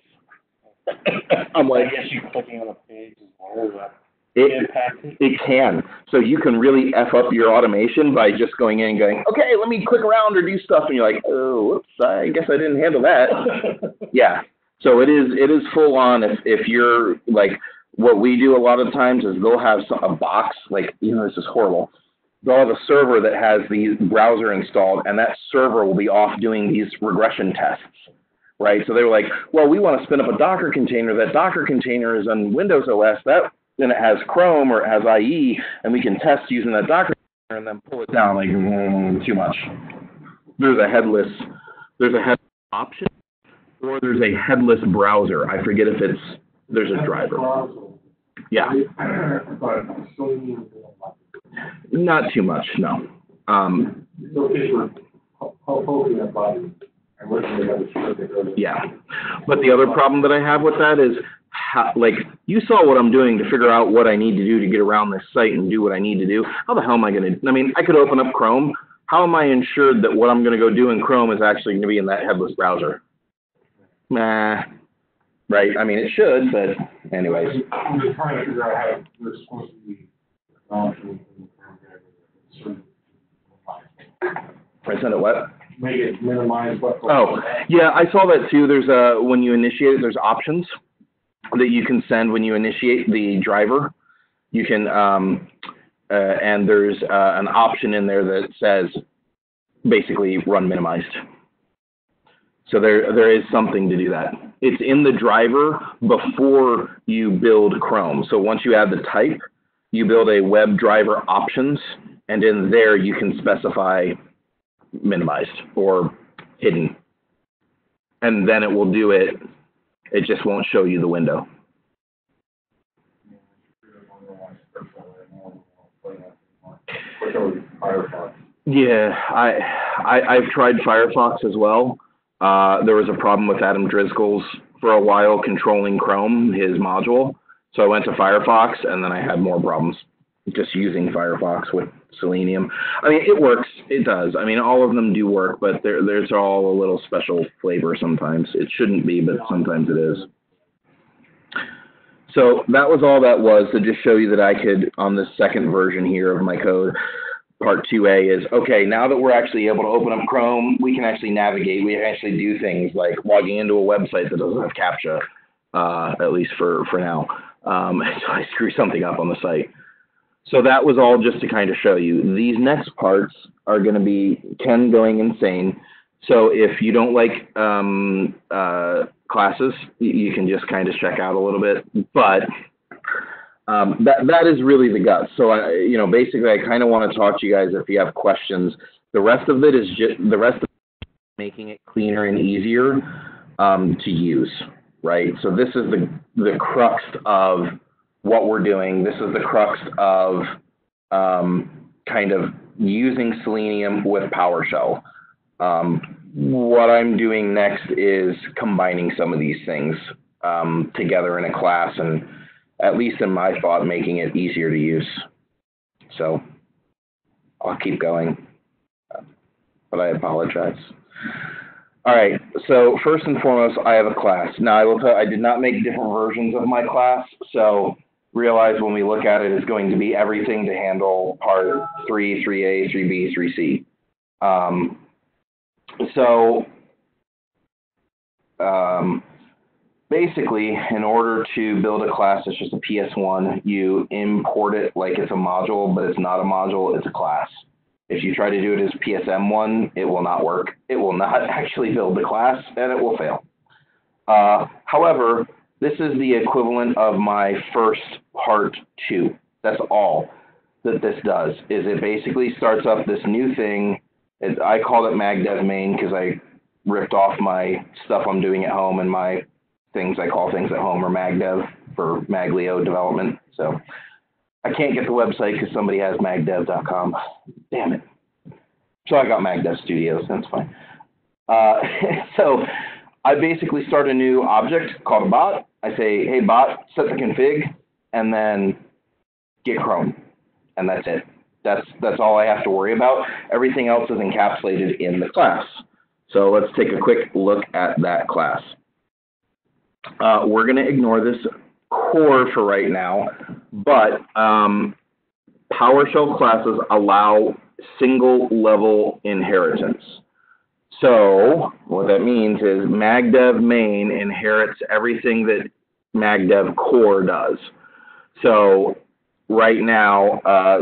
I'm like, I guess you're clicking on a page as well as that. It can. So you can really F up your automation by just going in and going, okay, let me click around or do stuff. And you're like, oh, whoops, I guess I didn't handle that. Yeah. So it is full on. If you're like, what we do a lot of times is they'll have a box, like, this is horrible. They'll have a server that has the browser installed, and that server will be off doing these regression tests. Right? So they were like, well, we want to spin up a Docker container. That Docker container is on Windows OS. Then it has Chrome or it has IE, and we can test using that Docker container and then pull it down like too much. There's a headless option, or there's a headless browser. I forget if there's a driver. Yeah. But Selenium, Not too much, no. it's okay for hoping that body. And looking at the script that goes. Yeah. But the other problem that I have with that is, like, you saw what I'm doing to figure out what I need to do to get around this site and do what I need to do. How the hell am I going to, I mean, I could open up Chrome. How am I ensured that what I'm going to go do in Chrome is actually going to be in that headless browser? Nah. Right? I mean, it should, but anyways. I'm just trying to figure out how there's supposed to be an option in the program. I send it what? Make it minimize what. Oh, yeah, I saw that too. There's when you initiate it, there's options that you can send when you initiate the driver. You can, and there's an option in there that says basically run minimized. So there is something to do that. It's in the driver before you build Chrome. So once you add the type, you build a WebDriver options, and in there you can specify minimized or hidden. And then it will do it. It just won't show you the window. Yeah, I've tried Firefox as well. There was a problem with Adam Driscoll's for a while controlling Chrome, his module. So I went to Firefox, and then I had more problems just using Firefox with Selenium. I mean, it works. It does. I mean, all of them do work, but there's all a little special flavor sometimes. It shouldn't be, but sometimes it is. So that was all that was to just show you that I could, on this second version here of my code, part 2A is, okay, now that we're actually able to open up Chrome, we can actually navigate. We can actually do things like logging into a website that doesn't have CAPTCHA, at least for now. So I screw something up on the site. So that was all just to kind of show you. These next parts are going to be Ken going insane. So if you don't like classes, you can just kind of check out a little bit. But that is really the guts. So basically, I kind of want to talk to you guys if you have questions. The rest of it is making it cleaner and easier to use, right? So this is the crux of what we're doing. This is the crux of kind of using Selenium with PowerShell. What I'm doing next is combining some of these things together in a class, and at least in my thought, making it easier to use. So I'll keep going, but I apologize. All right, so first and foremost, I have a class. Now, I will tell you, I did not make different versions of my class, so realize when we look at it, it's going to be everything to handle part 3, 3A, 3B, 3C. basically, in order to build a class that's just a PS1, you import it like it's a module, but it's not a module, it's a class. If you try to do it as PSM1, it will not work. It will not actually build the class, and it will fail. However, this is the equivalent of my first part 2. That's all that this does, is it basically starts up this new thing. I called it MagDev main because I ripped off my stuff I'm doing at home, and my things I call things at home are MagDev for Maglio development. So I can't get the website because somebody has magdev.com. Damn it. So I got MagDev Studios. That's fine. So I basically start a new object called a bot. I say, hey, bot, set the config, and then get Chrome. And that's it. That's all I have to worry about. Everything else is encapsulated in the class. So let's take a quick look at that class. We're going to ignore this core for right now, but PowerShell classes allow single level inheritance. So what that means is MagDev main inherits everything that MagDev core does. So right now,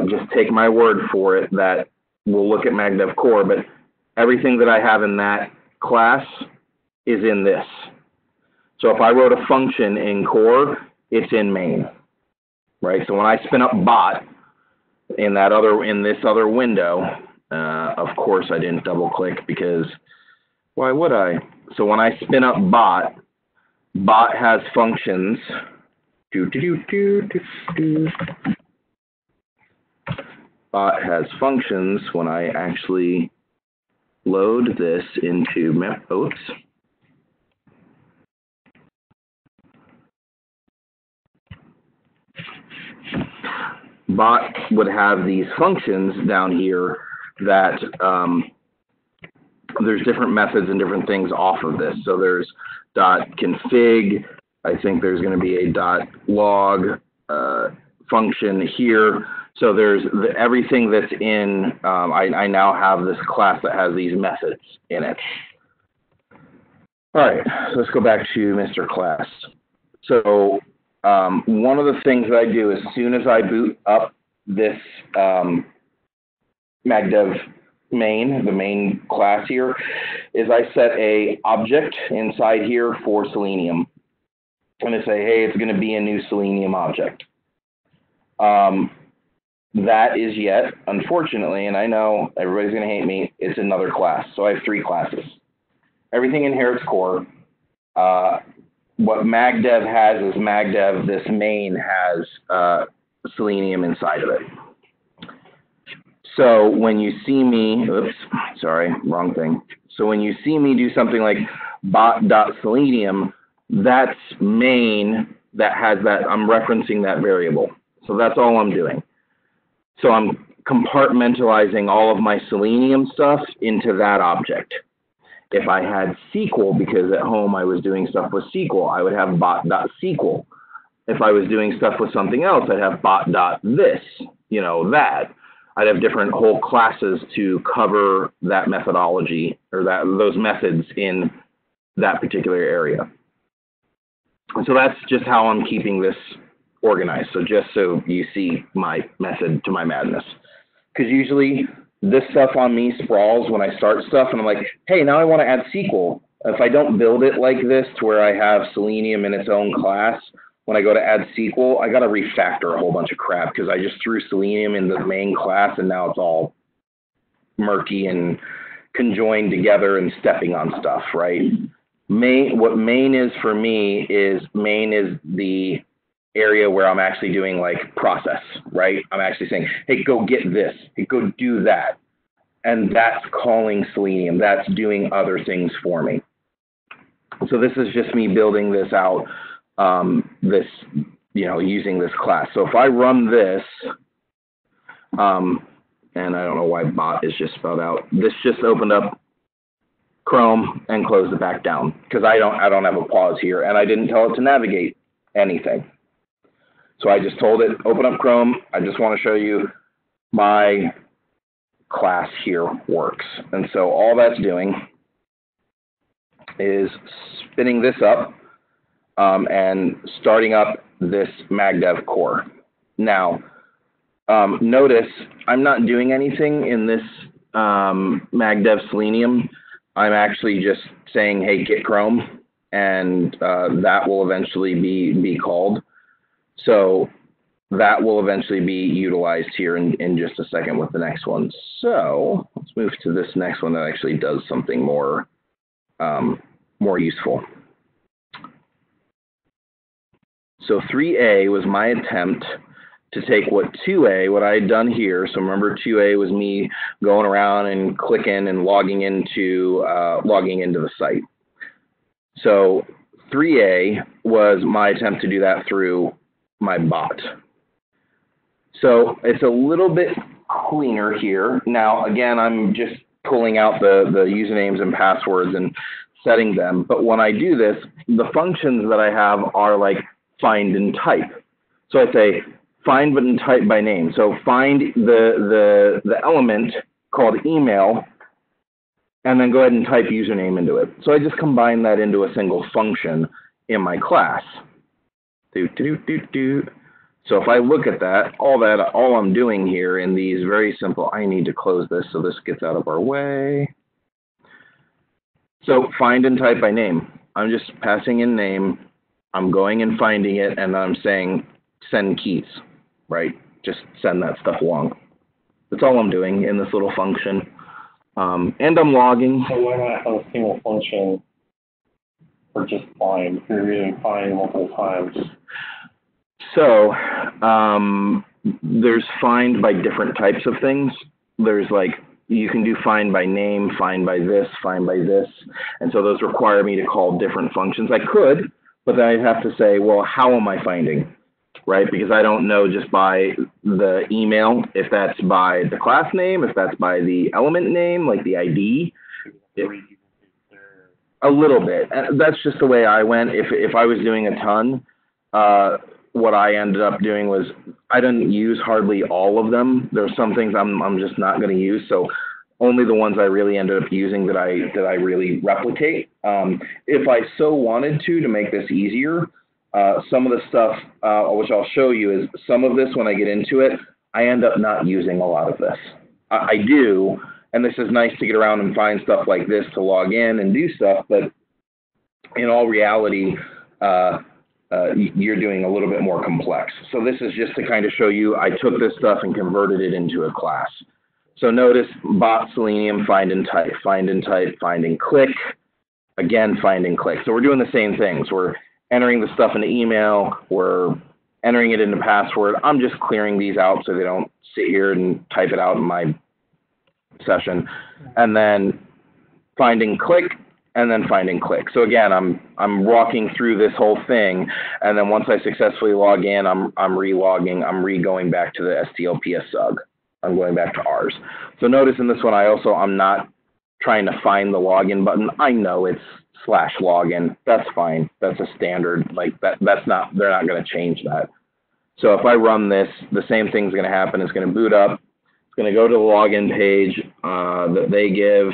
just take my word for it that we'll look at MagDev core, but everything that I have in that class is in this. So if I wrote a function in core, it's in main, right? So when I spin up bot in this other window, of course I didn't double click because why would I? So when I spin up bot has functions. Bot has functions when I actually load this into oops. Bot would have these functions down here that there's different methods and different things off of this. So there's .config. I think there's going to be a .log function here. So there's everything that's in. I now have this class that has these methods in it. All right, so let's go back to Mr. Class. So one of the things that I do as soon as I boot up this MagDev main, the main class here, is I set a object inside here for Selenium. I'm going to say, hey, it's going to be a new Selenium object. That is yet, unfortunately, and I know everybody's going to hate me, it's another class. So I have 3 classes. Everything inherits core. What MagDev has is MagDev, this main has Selenium inside of it. So when you see me, oops, sorry, wrong thing. So when you see me do something like bot.selenium, that's main that has that, I'm referencing that variable. So that's all I'm doing. So I'm compartmentalizing all of my Selenium stuff into that object. If I had SQL, because at home I was doing stuff with SQL, I would have bot.SQL. If I was doing stuff with something else, I'd have bot.this, that. I'd have different whole classes to cover that methodology or those methods in that particular area. And so that's just how I'm keeping this organized. So just so you see my method to my madness. Because usually this stuff on me sprawls when I start stuff and I'm like, hey, now I want to add SQL. If I don't build it like this to where I have Selenium in its own class, when I go to add SQL, I got to refactor a whole bunch of crap because I just threw Selenium in the main class and now it's all murky and conjoined together and stepping on stuff, right? What main is for me is main is the area where I'm actually doing like process, right? I'm actually saying, hey, go get this, hey, go do that. And that's calling Selenium. That's doing other things for me. So this is just me building this out, using this class. So if I run this, and I don't know why bot is just spelled out. This just opened up Chrome and closed it back down because I don't have a pause here, and I didn't tell it to navigate anything. So I just told it, open up Chrome. I just want to show you my class here works. And so all that's doing is spinning this up. and starting up this MagDev core. Now, notice I'm not doing anything in this MagDev Selenium. I'm actually just saying, hey, git Chrome, and that will eventually be called. So that will eventually be utilized here in just a second with the next one. So let's move to this next one that actually does something more useful. So 3A was my attempt to take what I had done here. So remember, 2A was me going around and clicking and logging into the site. So 3A was my attempt to do that through my bot. So it's a little bit cleaner here. Now, again, I'm just pulling out the usernames and passwords and setting them. But when I do this, the functions that I have are like find and type. So I say find and type by name. So find the element called email, and then go ahead and type username into it. So I just combine that into a single function in my class. So if I look at that, all I'm doing here in these very simple, I need to close this so this gets out of our way. So find and type by name. I'm just passing in name. I'm going and finding it, and I'm saying send keys, right? Just send that stuff along. That's all I'm doing in this little function. And I'm logging. So why not have a single function for just find? If you're using find multiple times. So there's find by different types of things. There's like, you can do find by name, find by this, find by this. And so those require me to call different functions. I could, but then I'd have to say, well, how am I finding, right? Because I don't know just by the email, if that's by the class name, if that's by the element name, like the ID. A little bit. And that's just the way I went. If I was doing a ton, what I ended up doing was I didn't use hardly all of them. There are some things I'm just not going to use. So only the ones I really ended up using that I really replicate. If I so wanted to make this easier, some of the stuff, which I'll show you, is some of this, when I get into it, I end up not using a lot of this. I do, and this is nice to get around and find stuff like this to log in and do stuff, but in all reality, you're doing a little bit more complex. So this is just to kind of show you, I took this stuff and converted it into a class. So notice bot Selenium, find and type, find and type, find and click, again, find and click. So we're doing the same things. We're entering the stuff into email, we're entering it into password. I'm just clearing these out so they don't sit here and type it out in my session. And then find and click, and then find and click. So again, I'm walking through this whole thing, and then once I successfully log in, I'm re-logging, I'm re-going back to the STLPS SUG. I'm going back to ours. So notice in this one, I'm not trying to find the login button. I know it's /login. That's fine. That's a standard. Like that's not, they're not going to change that. So if I run this, the same thing's going to happen. It's going to boot up. It's going to go to the login page that they give.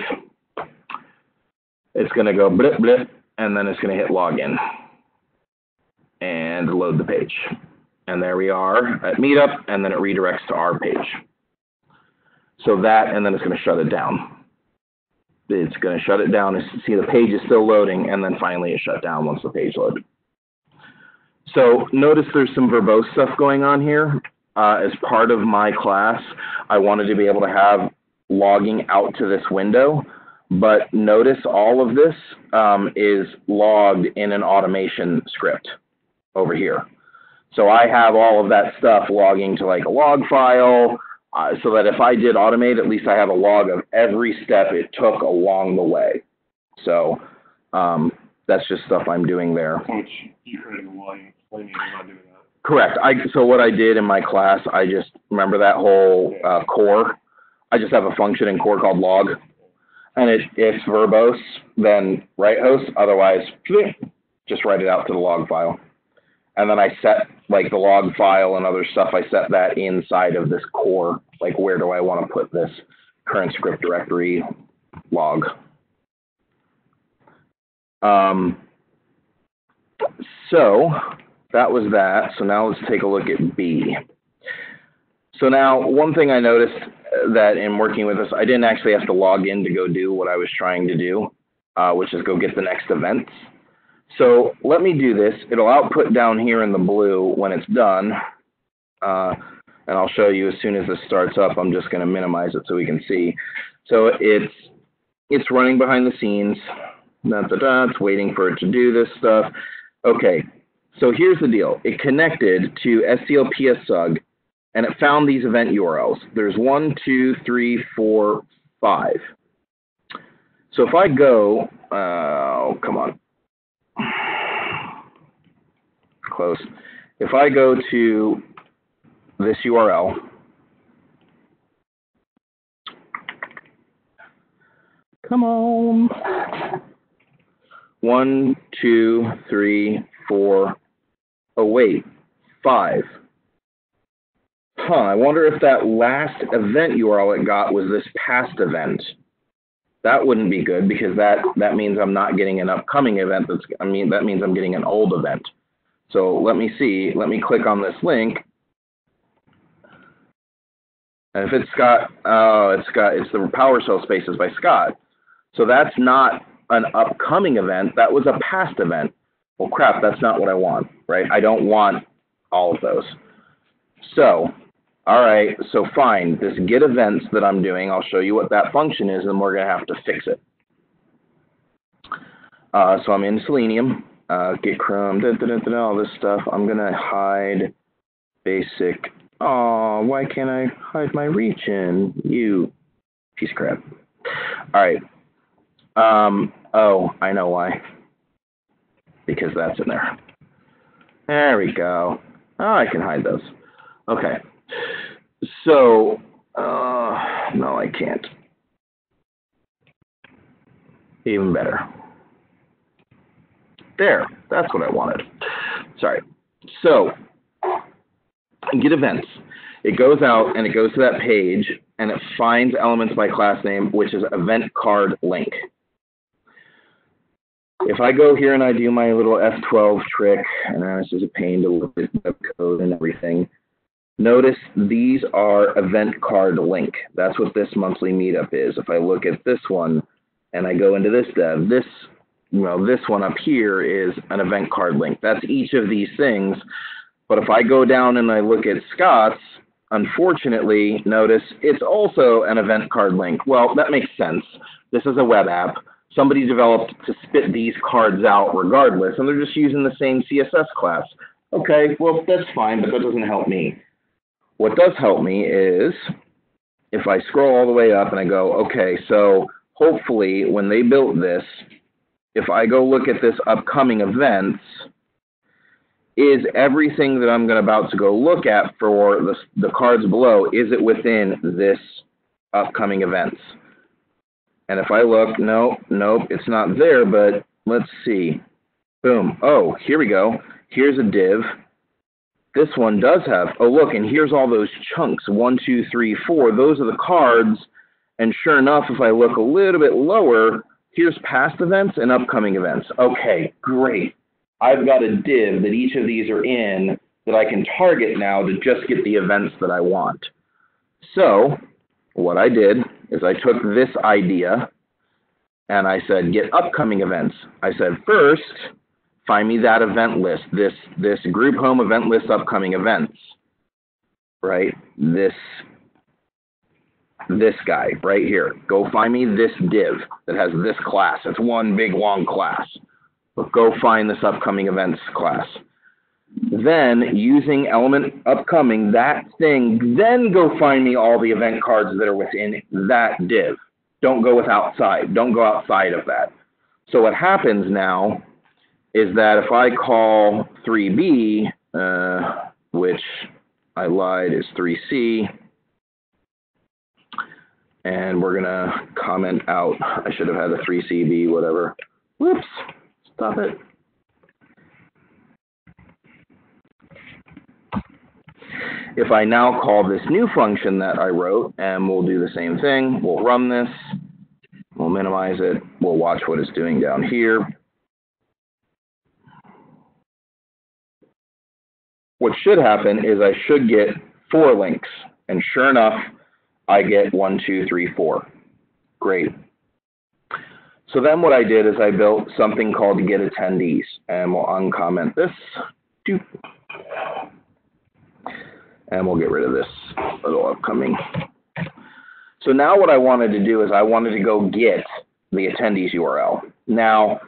It's going to go blip, blip, and then it's going to hit login and load the page. And there we are at Meetup, and then it redirects to our page. So that, and then it's going to shut it down. It's going to shut it down. See, the page is still loading, and then finally it shut down once the page loaded. So notice there's some verbose stuff going on here. As part of my class, I wanted to be able to have logging out to this window, but notice all of this is logged in an automation script over here. So I have all of that stuff logging to like a log file, so that if I did automate, at least I have a log of every step it took along the way. So that's just stuff I'm doing there. Which you created a login, explaining you're not doing that. Correct. So what I did in my class, I just remember that whole core. I just have a function in core called log, and it's verbose, then write host. Otherwise, just write it out to the log file. And then I set like the log file and other stuff. I set that inside of this core. Like, where do I want to put this current script directory log? So that was that. So now let's take a look at B. So now one thing I noticed that in working with this, I didn't actually have to log in to go do what I was trying to do, which is go get the next events. So let me do this. It'll output down here in the blue when it's done. And I'll show you as soon as this starts up. I'm just going to minimize it so we can see. So it's running behind the scenes. It's waiting for it to do this stuff. Okay, so here's the deal. It connected to SCLPSUG, and it found these event URLs. There's 1, 2, 3, 4, 5. So if I go, come on. Close. If I go to this URL, come on. 1, 2, 3, 4. Oh, wait. 5. I wonder if that last event URL it got was this past event. That wouldn't be good because that means I'm not getting an upcoming event. That means I'm getting an old event. So let me see. Let me click on this link. And if it's Scott, it's the PowerShell Spaces by Scott. So that's not an upcoming event. That was a past event. Well, crap, that's not what I want, right? I don't want all of those. So, all right, so fine. This get events that I'm doing, I'll show you what that function is, and we're going to have to fix it. So I'm in Selenium, get Chrome, all this stuff. I'm going to hide basic. Oh, why can't I hide my reach in? You piece of crap. All right. Oh, I know why. Because that's in there. There we go. Oh, I can hide those. Okay. So, no, I can't. Even better. There. That's what I wanted. Sorry. So, get events. It goes out and it goes to that page and it finds elements by class name, which is event card link. If I go here and I do my little F12 trick, and this is a pain to look at the code and everything, notice these are event card link. That's what this monthly meetup is. If I look at this one and I go into this dev, this one up here is an event card link. That's each of these things. But if I go down and I look at Scott's, unfortunately, notice it's also an event card link. Well, that makes sense. This is a web app. Somebody developed to spit these cards out regardless, and they're just using the same CSS class. Okay, well, that's fine, but that doesn't help me. What does help me is if I scroll all the way up and I go, okay, so hopefully when they built this, if I go look at this upcoming events, is everything that I'm about to go look at for the cards below, is it within this upcoming events? And if I look, nope, it's not there, but let's see. Boom. Oh, here we go. Here's a div. This one does have, oh, look, and here's all those chunks, 1, 2, 3, 4. Those are the cards. And sure enough, if I look a little bit lower, here's past events and upcoming events. Okay, great. I've got a div that each of these are in that I can target now to just get the events that I want. So what I did is I took this idea and I said, get upcoming events. I said, first, find me that event list, this group home event list upcoming events, right? This guy right here. Go find me this div that has this class. It's one big long class. But go find this upcoming events class. Then, using element upcoming, that thing, then go find me all the event cards that are within that div. Don't go outside. Don't go outside of that. So what happens now is that if I call 3B, which I lied is 3C, and we're going to comment out. I should have had a 3CB, whatever. Whoops. Stop it. If I now call this new function that I wrote, and we'll do the same thing, we'll run this, we'll minimize it, we'll watch what it's doing down here. what should happen is I should get 4 links. And sure enough, I get 1, 2, 3, 4. Great. So then what I did is I built something called get attendees. And we'll uncomment this. Doop. And we'll get rid of this little upcoming. So now what I wanted to do is I wanted to go get the attendees URL. Now,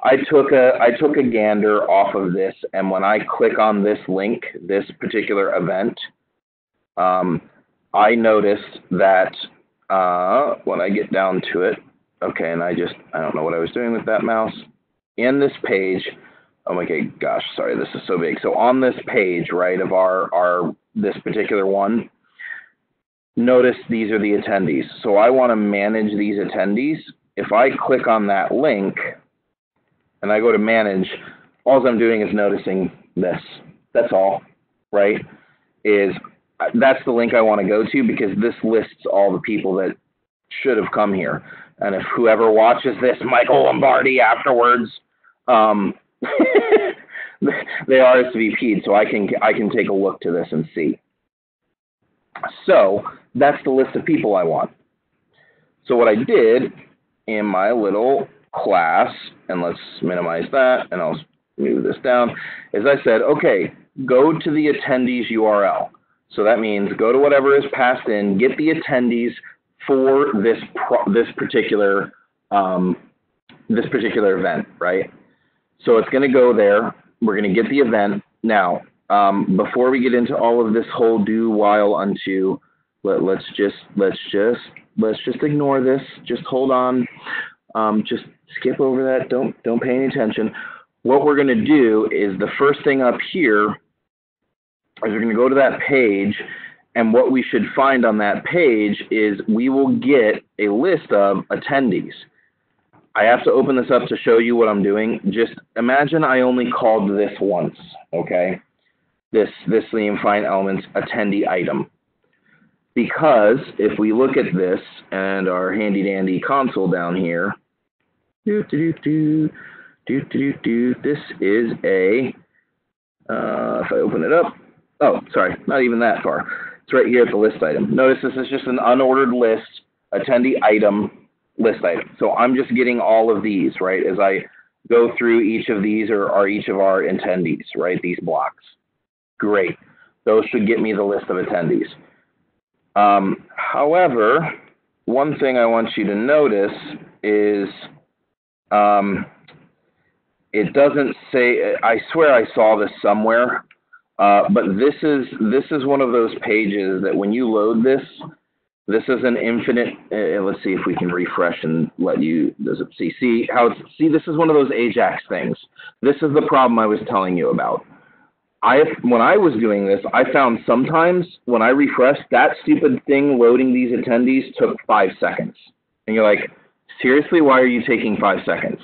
I took a gander off of this, and when I click on this link, this particular event, I noticed that when I get down to it, okay, and I don't know what I was doing with that mouse. In this page, oh my gosh, sorry, this is so big. So on this page, right, of this particular one, notice these are the attendees. So I want to manage these attendees. If I click on that link and I go to manage, all I'm doing is noticing this. That's all, right? That's the link I want to go to because this lists all the people that should have come here. And if whoever watches this, Michael Lombardi, afterwards, they RSVP'd, so I can take a look to this and see. So that's the list of people I want. So what I did in my little class, and let's minimize that, and I'll move this down, is I said, okay, go to the attendees URL. So that means go to whatever is passed in, get the attendees for this particular event, right? So it's going to go there. We're going to get the event. Now, before we get into all of this whole do, while, unto, let's just ignore this. Just hold on. Just skip over that. Don't pay any attention. What we're going to do is the first thing up here is we're going to go to that page, and what we should find on that page is we will get a list of attendees. I have to open this up to show you what I'm doing. Just imagine I only called this once, okay? This Selenium Find Elements attendee item. Because if we look at this and our handy dandy console down here, this is a, if I open it up, oh, sorry, not even that far. It's right here at the list item. Notice this is just an unordered list, attendee item, list item. So I'm just getting all of these, right, as I go through each of these are each of our attendees, right, these blocks. Great. Those should get me the list of attendees. However, one thing I want you to notice is it doesn't say, I swear I saw this somewhere, but this is one of those pages that when you load this is an infinite, let's see if we can refresh and let you, see how it's, see, this is one of those Ajax things. This is the problem I was telling you about. When I was doing this, I found sometimes when I refreshed, that stupid thing loading these attendees took 5 seconds. And you're like, seriously, why are you taking 5 seconds?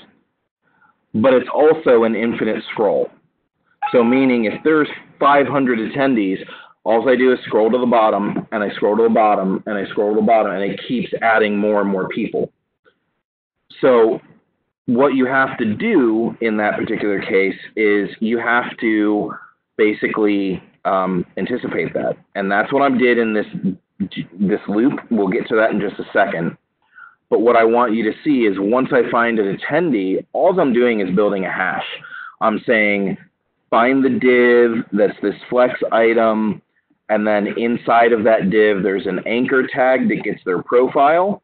But it's also an infinite scroll. So meaning if there's 500 attendees, all I do is scroll to the bottom, and I scroll to the bottom, and I scroll to the bottom, and it keeps adding more and more people. So what you have to do in that particular case is you have to basically anticipate that. And that's what I did in this loop. We'll get to that in just a second. But what I want you to see is once I find an attendee, all I'm doing is building a hash. I'm saying find the div that's this flex item, and then inside of that div, there's an anchor tag that gets their profile,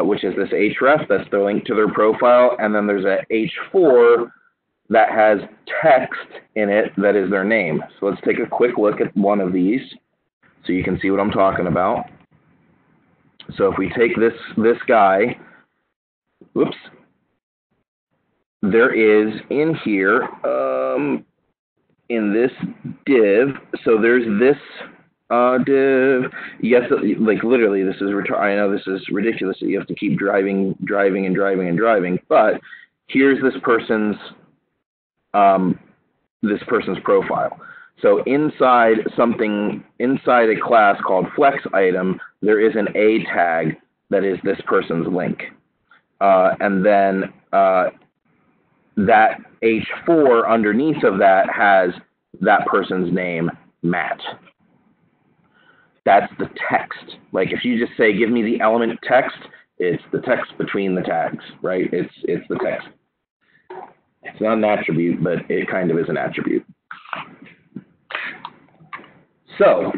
which is this href, that's the link to their profile, and then there's a h4 that has text in it that is their name. So let's take a quick look at one of these so you can see what I'm talking about. So if we take this guy, whoops, there is in here, in this div, so there's this div, yes, like literally this is, I know this is ridiculous that you have to keep driving, but here's this person's profile. So inside a class called flex item, there is an A tag that is this person's link. And then that H4 underneath of that has that person's name, Matt. That's the text. Like if you just say, give me the element text, it's the text between the tags, right? It's the text. It's not an attribute, but it kind of is an attribute. So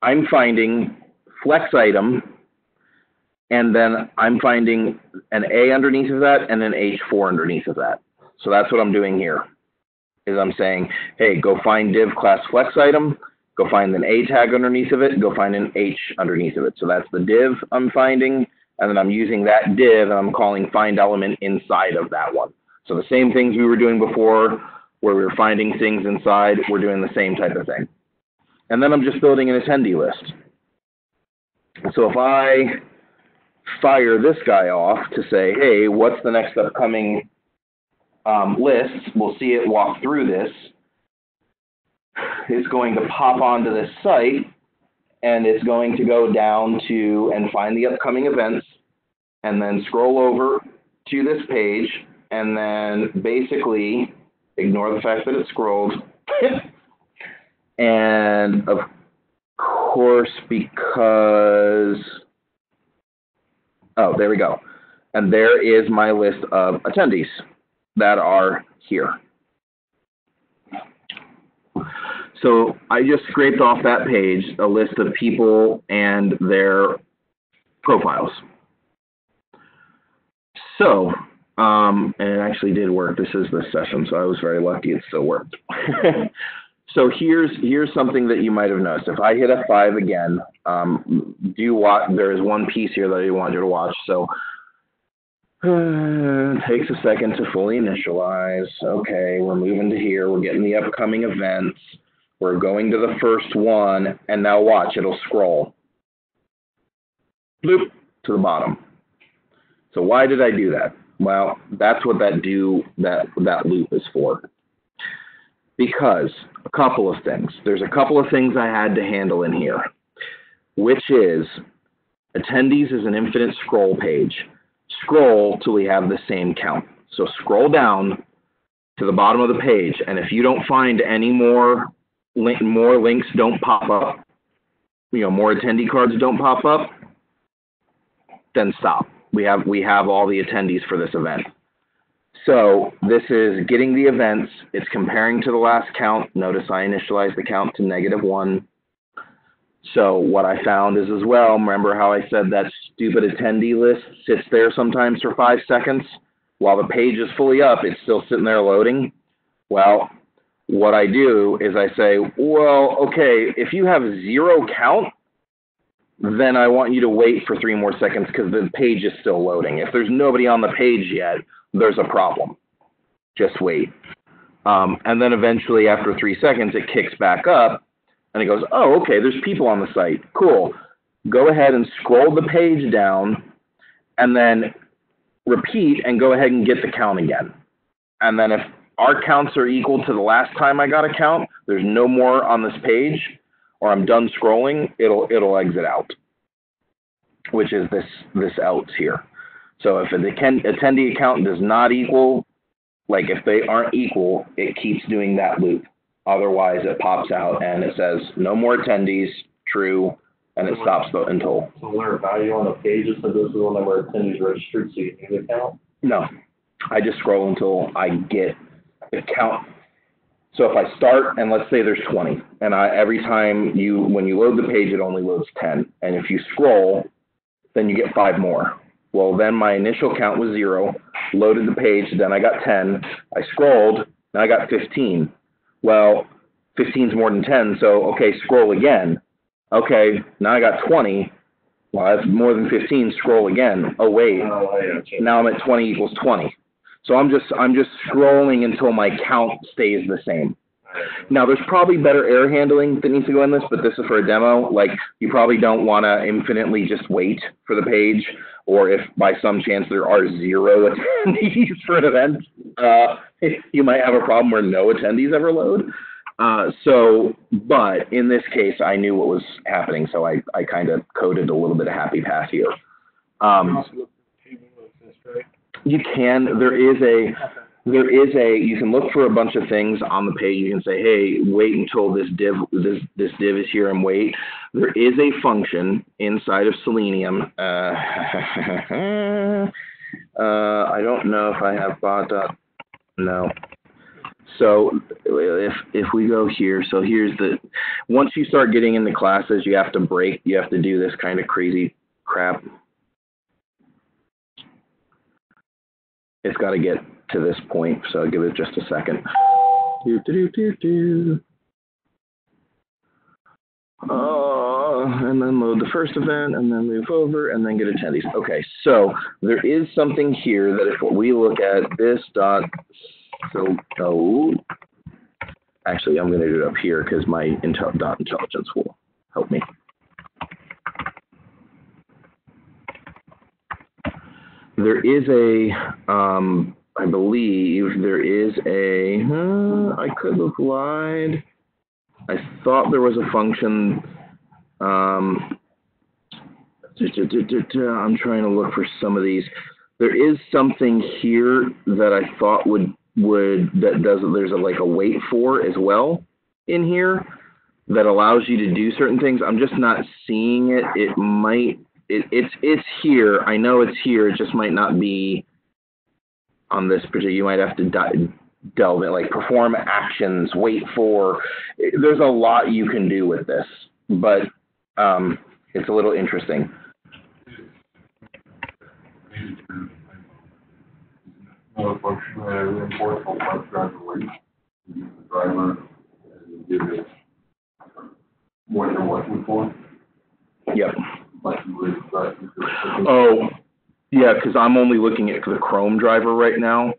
I'm finding flex item, and then I'm finding an A underneath of that and an H4 underneath of that. So that's what I'm doing here, is I'm saying, hey, go find div class flex item, go find an A tag underneath of it, go find an H underneath of it. So that's the div I'm finding, and then I'm using that div and I'm calling find element inside of that one. So the same things we were doing before, where we were finding things inside, we're doing the same type of thing. And then I'm just building an attendee list. So if I fire this guy off to say, hey, what's the next upcoming list, we'll see it walk through this. It's going to pop onto this site, and it's going to go down to and find the upcoming events, and then scroll over to this page, and then basically ignore the fact that it scrolled. And of course, because, oh, there we go. And there is my list of attendees that are here. So I just scraped off that page a list of people and their profiles. So, and it actually did work. This is the session, so I was very lucky it still worked. So here's something that you might have noticed. If I hit F5 again, there is one piece here that I want you to watch. So it takes a second to fully initialize. Okay, we're moving to here. We're getting the upcoming events. We're going to the first one, and now watch, it'll scroll. Bloop, to the bottom. So why did I do that? Well, that's what that loop is for. Because a couple of things. There's a couple of things I had to handle in here, which is attendees is an infinite scroll page. Scroll till we have the same count. So scroll down to the bottom of the page, and if you don't find any more links don't pop up, more attendee cards don't pop up, then stop. We have all the attendees for this event. So this is getting the events. It's comparing to the last count. Notice I initialized the count to -1. So what I found is as well, remember how I said that stupid attendee list sits there sometimes for 5 seconds? While the page is fully up, it's still sitting there loading. Well, what I do is I say, well, okay, if you have 0 count, then I want you to wait for 3 more seconds because the page is still loading. If there's nobody on the page yet, there's a problem. Just wait. And then eventually after 3 seconds, it kicks back up and it goes, oh, okay, there's people on the site. Cool. Go ahead and scroll the page down and then repeat and go ahead and get the count again. And then if our counts are equal to the last time I got a count, there's no more on this page, or I'm done scrolling, it'll exit out, which is this else here. So if an attendee account does not equal, like if they aren't equal, it keeps doing that loop. Otherwise, it pops out and it says no more attendees, true, and it stops until. So there a value on the page that says this is the number of attendees registered, so you need the count? No, I just scroll until I get the count. So if I start and let's say there's 20, and every time when you load the page, it only loads 10, and if you scroll, then you get 5 more. Well, then my initial count was 0, loaded the page, then I got 10, I scrolled, now I got 15. Well, 15 is more than 10, so okay, scroll again. Okay, now I got 20. Well, that's more than 15, scroll again. Oh, wait, now I'm at 20 equals 20. So I'm just scrolling until my count stays the same. Now, there's probably better error handling that needs to go in this, but this is for a demo. Like, you probably don't want to infinitely just wait for the page, or if by some chance there are 0 attendees for an event, you might have a problem where no attendees ever load. But in this case, I knew what was happening, so I kind of coded a little bit of happy path here. You can. There is there is you can look for a bunch of things on the page. You can say, hey, wait until this div is here and wait. There is a function inside of Selenium. I don't know if I have no. So if we go here, so here's once you start getting into classes, you have to do this kind of crazy crap. It's got to get to this point, so I'll give it just a second. And then load the first event, and then move over, and then get attendees. Okay, so there is something here that if we look at this actually, I'm going to do it up here because my intelligence will help me. There is I believe there is I could have lied. I thought there was a function. I'm trying to look for some of these. There is something here that I thought there's like a wait for as well in here that allows you to do certain things. I'm just not seeing it. It's here. I know it's here. It just might not be on this particular. You might have to delve in, like perform actions, wait for. There's a lot you can do with this, but it's a little interesting. Another function that imports from WebDriver wait. Use the driver and give it what you're looking for. Yep. Like you would start. Oh, yeah, because I'm only looking at the Chrome driver right now.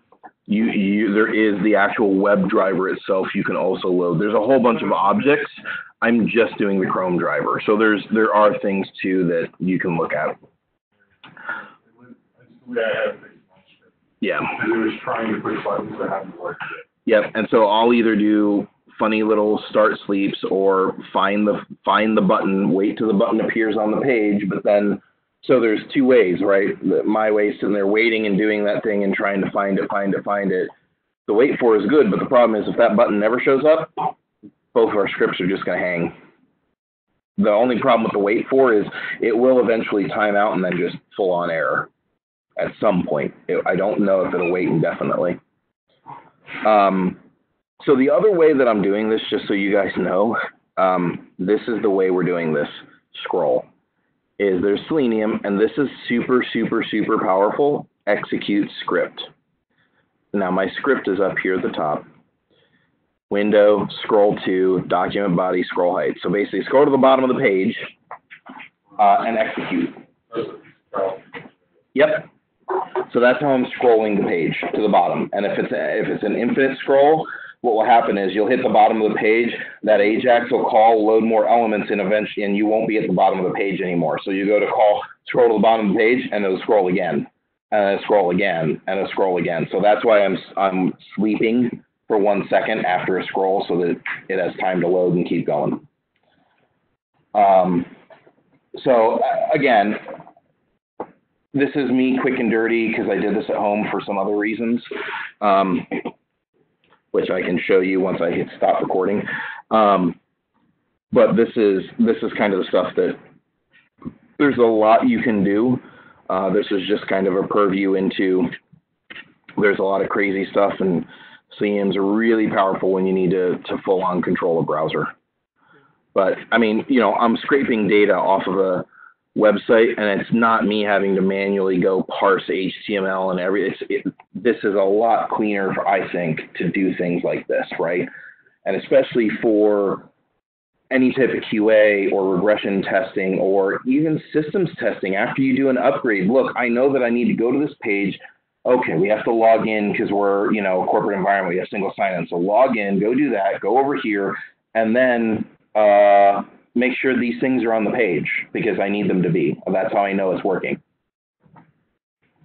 There is the actual WebDriver itself. You can also load. There's a whole bunch of objects. I'm just doing the Chrome driver. So there are things too that you can look at. Yeah. Because it was trying to push buttons that hadn't worked Yep. yet. And so I'll either do funny little start sleeps or find the button, wait till the button appears on the page, but then so there's two ways, right? My way is sitting there waiting and doing that thing and trying to find it. The wait for is good, but the problem is if that button never shows up, both of our scripts are just going to hang. The only problem with the wait for is it will eventually time out and then just full on error at some point. I don't know if it'll wait indefinitely. So the other way that I'm doing this, just so you guys know, this is the way we're doing this scroll. Is there's Selenium, and this is super, super, super powerful, execute script. Now my script is up here at the top. Window, scroll to, document body, scroll height. So basically scroll to the bottom of the page and execute. Yep. So that's how I'm scrolling the page to the bottom. And if it's an infinite scroll, what will happen is you'll hit the bottom of the page, that AJAX will call, load more elements, and eventually, and you won't be at the bottom of the page anymore. So you go to scroll to the bottom of the page, and it'll scroll again, and it'll scroll again, and it'll scroll again. So that's why I'm sleeping for 1 second after a scroll so that it has time to load and keep going. So again, this is me quick and dirty because I did this at home for some other reasons. Which I can show you once I hit stop recording. But this is kind of the stuff that there's a lot you can do. This is just kind of a purview into there's a lot of crazy stuff, and Selenium's really powerful when you need to full on control a browser. But I mean, I'm scraping data off of a website, and it's not me having to manually go parse HTML and this is a lot cleaner, I think, to do things like this, right? And especially for any type of QA or regression testing or even systems testing after you do an upgrade. Look, I know that I need to go to this page. Okay, we have to log in because we're, a corporate environment. We have single sign-in. So log in, go do that, go over here, and then make sure these things are on the page because I need them to be. That's how I know it's working.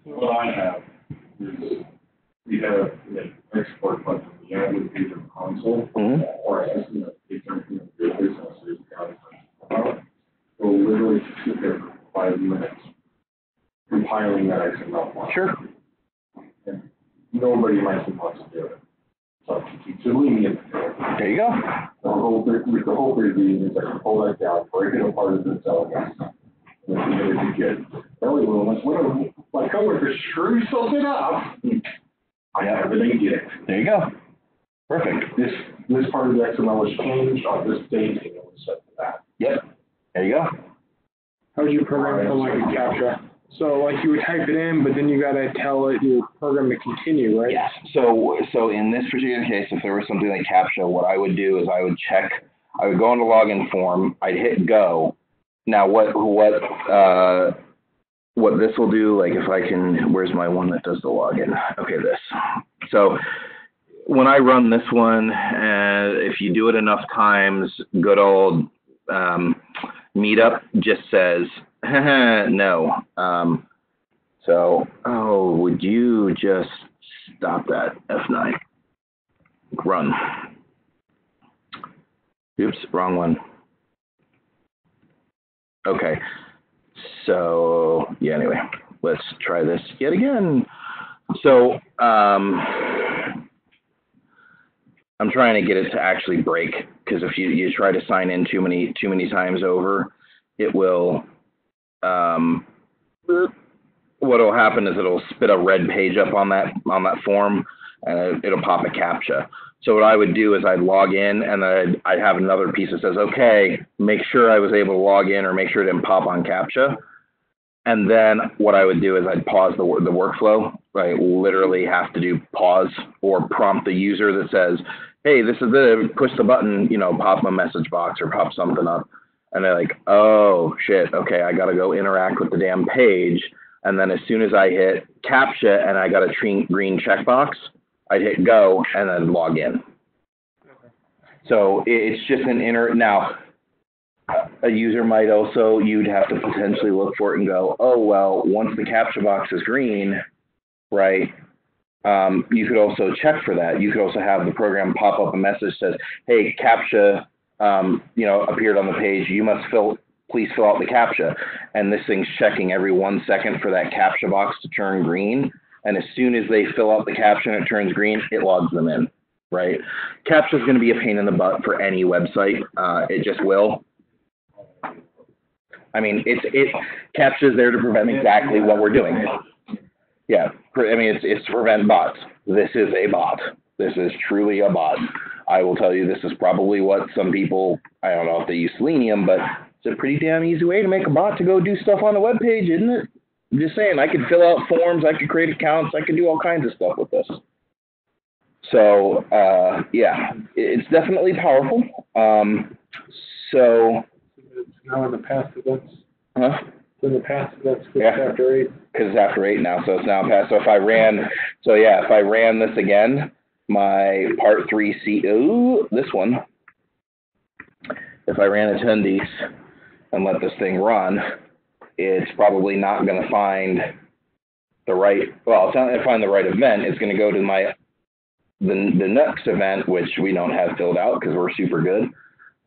What I have is we have an export button in the admin page of console, or a system that takes everything in the database and saves it. So literally sit there for 5 minutes compiling that XML file. Sure. And nobody in my team wants to do it. So it's too lenient. There you go. The whole thing is like pull that down, break it apart into its elements. And if you get belly movements, my coworker screws something up, I have it again. There you go. Perfect. This part of the XML is changed on this date, and it was set to that. Yep. There you go. How would you program for like a CAPTCHA? So like you would type it in, but then you gotta tell it your program to continue, right? Yes. So in this particular case, if there was something like CAPTCHA, what I would do is I would go on the login form, I'd hit go. Now what this will do, like if I can, where's my one that does the login? Okay, this. So when I run this one, if you do it enough times, good old Meetup just says, no. Would you just stop that, F9? Run. Oops, wrong one. Okay. So, yeah, anyway, let's try this yet again. So, I'm trying to get it to actually break, because if you try to sign in too many times over, it will, what will happen is it'll spit a red page up on that form, and it'll pop a CAPTCHA. So what I would do is I'd log in, and then I'd have another piece that says, okay, make sure I was able to log in, or make sure it didn't pop on CAPTCHA. And then what I would do is I'd pause the workflow. I literally have to do pause or prompt the user that says, hey, this is it, push the button, pop a message box or pop something up. And they're like, oh, shit, okay, I got to go interact with the damn page. And then as soon as I hit CAPTCHA and I got a green checkbox, I'd hit go and then log in. So it's just now, a user might also, you'd have to potentially look for it and go, oh, well, once the CAPTCHA box is green, right, you could also check for that. You could also have the program pop up a message that says, hey, CAPTCHA, appeared on the page. You must please fill out the CAPTCHA. And this thing's checking every 1 second for that CAPTCHA box to turn green. And as soon as they fill out the CAPTCHA and it turns green, it logs them in, right? CAPTCHA is going to be a pain in the butt for any website. It just will. I mean, CAPTCHA is there to prevent exactly what we're doing. Yeah, I mean, it's to prevent bots. This is a bot. This is truly a bot. I will tell you, this is probably what some people, I don't know if they use Selenium, but it's a pretty damn easy way to make a bot to go do stuff on a web page, isn't it? I'm just saying, I could fill out forms, I could create accounts, I could do all kinds of stuff with this. So, yeah, it's definitely powerful. So... It's now in the past events. Huh? It's in the past events, because yeah. it's after 8. Because it's after 8 now, so it's now past. So if I ran this again, my part 3 this one, if I ran attendees and let this thing run, it's probably not going to find the right, well, it's not going to find the right event. It's going to go to the next event, which we don't have filled out because we're super good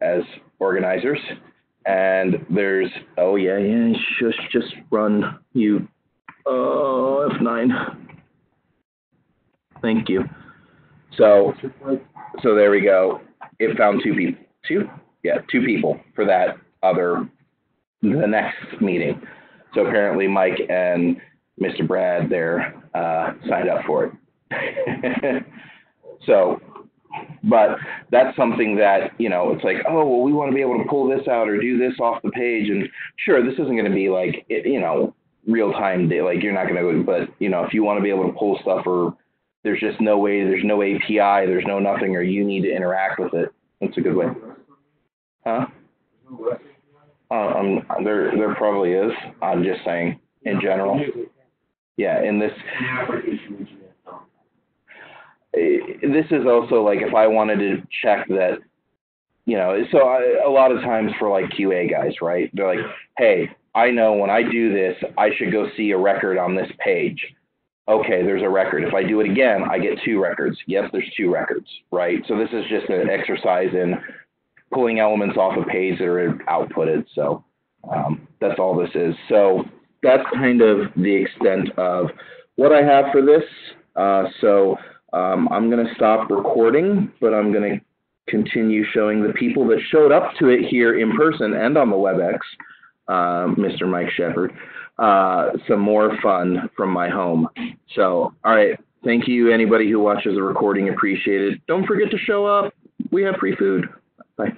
as organizers. And there's, oh yeah, just run you, F9. Thank you. So there we go. It found two people for that the next meeting. So apparently Mike and Mr. Brad there signed up for it. So, but that's something that, it's like, oh, well, we want to be able to pull this out or do this off the page. And sure, this isn't going to be like, real time, like you're not going to, but, if you want to be able to pull stuff or there's just no way, there's no API, there's no nothing, or you need to interact with it. That's a good way. Huh? There probably is. I'm just saying in general. Yeah, in this. This is also like if I wanted to check that, a lot of times for like QA guys, right? They're like, hey, I know when I do this, I should go see a record on this page. Okay, there's a record. If I do it again, I get 2 records. Yes, there's 2 records, right? So this is just an exercise in pulling elements off a page that are outputted. So that's all this is. So that's kind of the extent of what I have for this. So I'm going to stop recording, but I'm going to continue showing the people that showed up to it here in person and on the WebEx, Mr. Mike Shepard, some more fun from my home. So, all right. Thank you, anybody who watches the recording. Appreciate it. Don't forget to show up. We have free food. Bye.